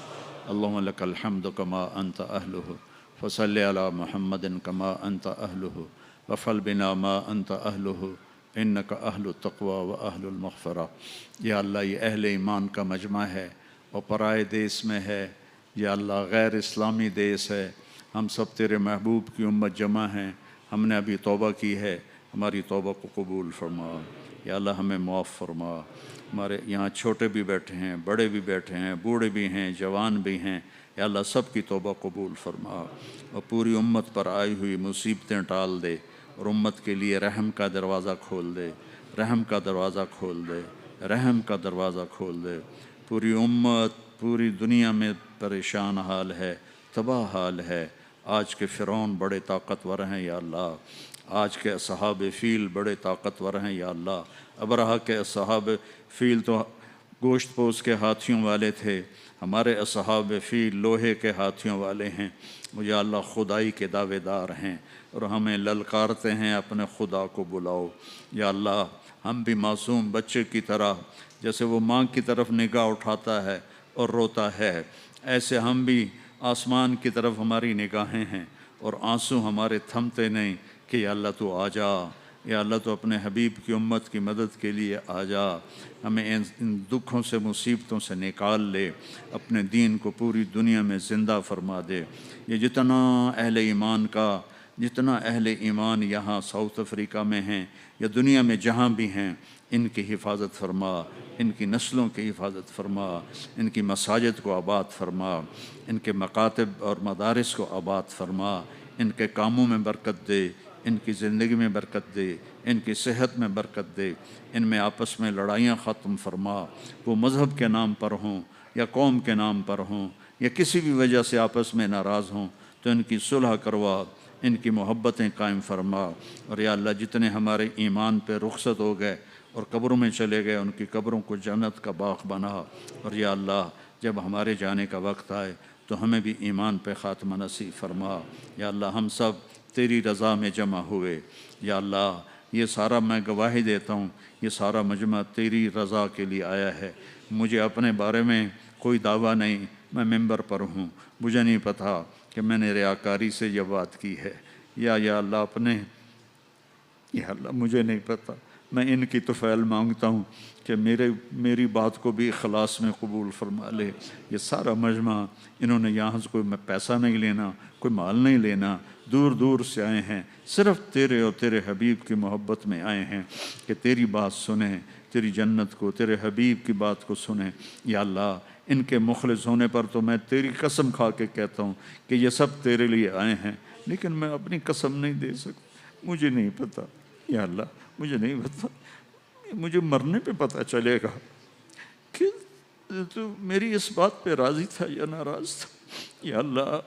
اللہم لک الحمد کما انت اہلہ، فصلی علی محمد کما انت اہلہ، وفعل بنا ما انت اہلہ، انک اہل التقوی و اہل المغفرہ۔ یا اللہ یہ اہل ایمان کا مجمع ہے اور پرائے دیس میں ہے، یا اللہ غیر اسلامی دیس ہے، ہم سب تیرے محبوب کی امت جمع ہیں، ہم نے ابھی توبہ کی ہے، ہماری توبہ کو قبول فرما۔ یا اللہ ہمیں معاف فرما۔ ہمارے یہاں چھوٹے بھی بیٹھے ہیں، بڑے بھی بیٹھے ہیں، بوڑھے بھی ہیں، جوان بھی ہیں، یا اللہ سب کی توبہ قبول فرما، اور پوری امت پر آئی ہوئی مصیبتیں ٹال دے، اور امت کے لیے رحم کا دروازہ کھول دے، رحم کا دروازہ کھول دے، رحم کا دروازہ کھول دے۔ پوری امت پوری دنیا میں پریشان حال ہے، تباہ حال ہے۔ آج کے فرعون بڑے طاقتور ہیں یا اللہ، آج کے اصحاب فیل بڑے طاقتور ہیں یا اللہ۔ ابرہہ کے اصحاب فیل تو گوشت پوش کے ہاتھیوں والے تھے، ہمارے اصحاب فیل لوہے کے ہاتھیوں والے ہیں، یا اللہ خدائی کے دعوے دار ہیں، اور ہمیں للکارتے ہیں اپنے خدا کو بلاؤ۔ یا اللہ ہم بھی معصوم بچے کی طرح، جیسے وہ ماں کی طرف نگاہ اٹھاتا ہے اور روتا ہے، ایسے ہم بھی آسمان کی طرف ہماری نگاہیں ہیں، اور آنسو ہمارے تھمتے نہیں کہ یا اللہ تو آ جا، یا اللہ تو اپنے حبیب کی امت کی مدد کے لیے آ جا، ہمیں ان دکھوں سے مصیبتوں سے نکال لے، اپنے دین کو پوری دنیا میں زندہ فرما دے۔ یہ جتنا اہل ایمان یہاں ساؤتھ افریقہ میں ہیں یا دنیا میں جہاں بھی ہیں، ان کی حفاظت فرما، ان کی نسلوں کی حفاظت فرما، ان کی مساجد کو آباد فرما، ان کے مکاتب اور مدارس کو آباد فرما، ان کے کاموں میں برکت دے، ان کی زندگی میں برکت دے، ان کی صحت میں برکت دے، ان میں آپس میں لڑائیاں ختم فرما، وہ مذہب کے نام پر ہوں یا قوم کے نام پر ہوں یا کسی بھی وجہ سے آپس میں ناراض ہوں تو ان کی صلح کروا، ان کی محبتیں قائم فرما۔ اور یا اللہ جتنے ہمارے ایمان پہ رخصت ہو گئے اور قبروں میں چلے گئے، ان کی قبروں کو جنت کا باغ بنا۔ اور یا اللہ جب ہمارے جانے کا وقت آئے تو ہمیں بھی ایمان پہ خاتمہ نصیب فرما۔ یا اللہ ہم سب تیری رضا میں جمع ہوئے، یا اللہ یہ سارا میں گواہی دیتا ہوں، یہ سارا مجمع تیری رضا کے لیے آیا ہے۔ مجھے اپنے بارے میں کوئی دعویٰ نہیں، میں ممبر پر ہوں، مجھے نہیں پتہ کہ میں نے ریاکاری سے یہ بات کی ہے، یا اللہ یا اللہ مجھے نہیں پتہ۔ میں ان کی طفیل مانگتا ہوں کہ میری بات کو بھی اخلاص میں قبول فرما لے۔ یہ سارا مجمع انہوں نے یہاں سے کوئی پیسہ نہیں لینا، کوئی مال نہیں لینا، دور دور سے آئے ہیں، صرف تیرے اور تیرے حبیب کی محبت میں آئے ہیں کہ تیری بات سنیں، تیری جنت کو، تیرے حبیب کی بات کو سنیں۔ یا اللہ ان کے مخلص ہونے پر تو میں تیری قسم کھا کے کہتا ہوں کہ یہ سب تیرے لیے آئے ہیں، لیکن میں اپنی قسم نہیں دے سکتا، مجھے نہیں پتہ۔ یا اللہ مجھے نہیں پتہ، مجھے مرنے پہ پتہ چلے گا کہ تو میری اس بات پہ راضی تھا یا ناراض تھا۔ یا اللہ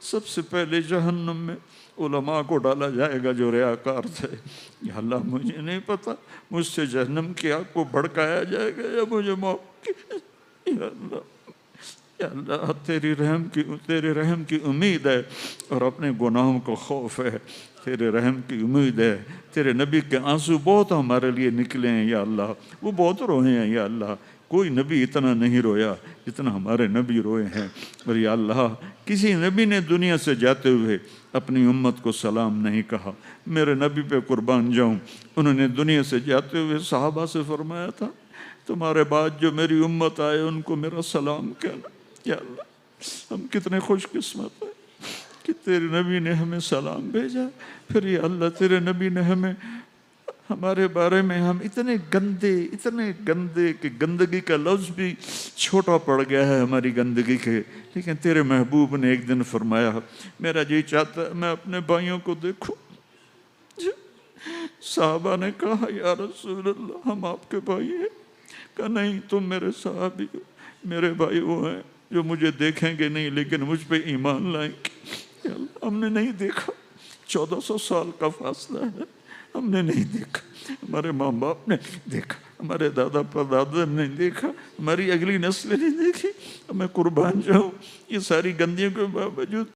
سب سے پہلے جہنم میں علماء کو ڈالا جائے گا جو ریاکار تھے۔ یا اللہ مجھے نہیں پتہ مجھ سے جہنم کی آگ کو بھڑکایا جائے گا یا مجھے موت۔ یا اللہ تیرے رحم کی امید ہے اور اپنے گناہوں کو خوف ہے، تیرے رحم کی امید ہے۔ تیرے نبی کے آنسو بہت ہمارے لیے نکلے ہیں یا اللہ، وہ بہت روئے ہیں یا اللہ، کوئی نبی اتنا نہیں رویا جتنا ہمارے نبی روئے ہیں۔ اور یا اللہ کسی نبی نے دنیا سے جاتے ہوئے اپنی امت کو سلام نہیں کہا، میرے نبی پہ قربان جاؤں، انہوں نے دنیا سے جاتے ہوئے صحابہ سے فرمایا تھا تمہارے بعد جو میری امت آئے ان کو میرا سلام کہنا۔ یا اللہ ہم کتنے خوش قسمت ہیں کہ تیرے نبی نے ہمیں سلام بھیجا۔ پھر یا اللہ تیرے نبی نے ہمارے بارے میں ہم اتنے گندے کہ گندگی کا لفظ بھی چھوٹا پڑ گیا ہے ہماری گندگی کے، لیکن تیرے محبوب نے ایک دن فرمایا میرا جی چاہتا ہے میں اپنے بھائیوں کو دیکھوں۔ صحابہ نے کہا یا رسول اللہ ہم آپ کے بھائی ہیں؟ کہا نہیں تم میرے صحابی ہو، میرے بھائی وہ ہیں جو مجھے دیکھیں گے نہیں لیکن مجھ پہ ایمان لائیں گے۔ ہم نے نہیں دیکھا، 1400 سال کا فاصلہ ہے، ہم نے نہیں دیکھا، ہمارے ماں باپ نے دیکھا، ہمارے دادا پردادا نے دیکھا، ہماری اگلی نسلیں نے دیکھی، میں قربان جاؤں یہ ساری گندیوں کے باوجود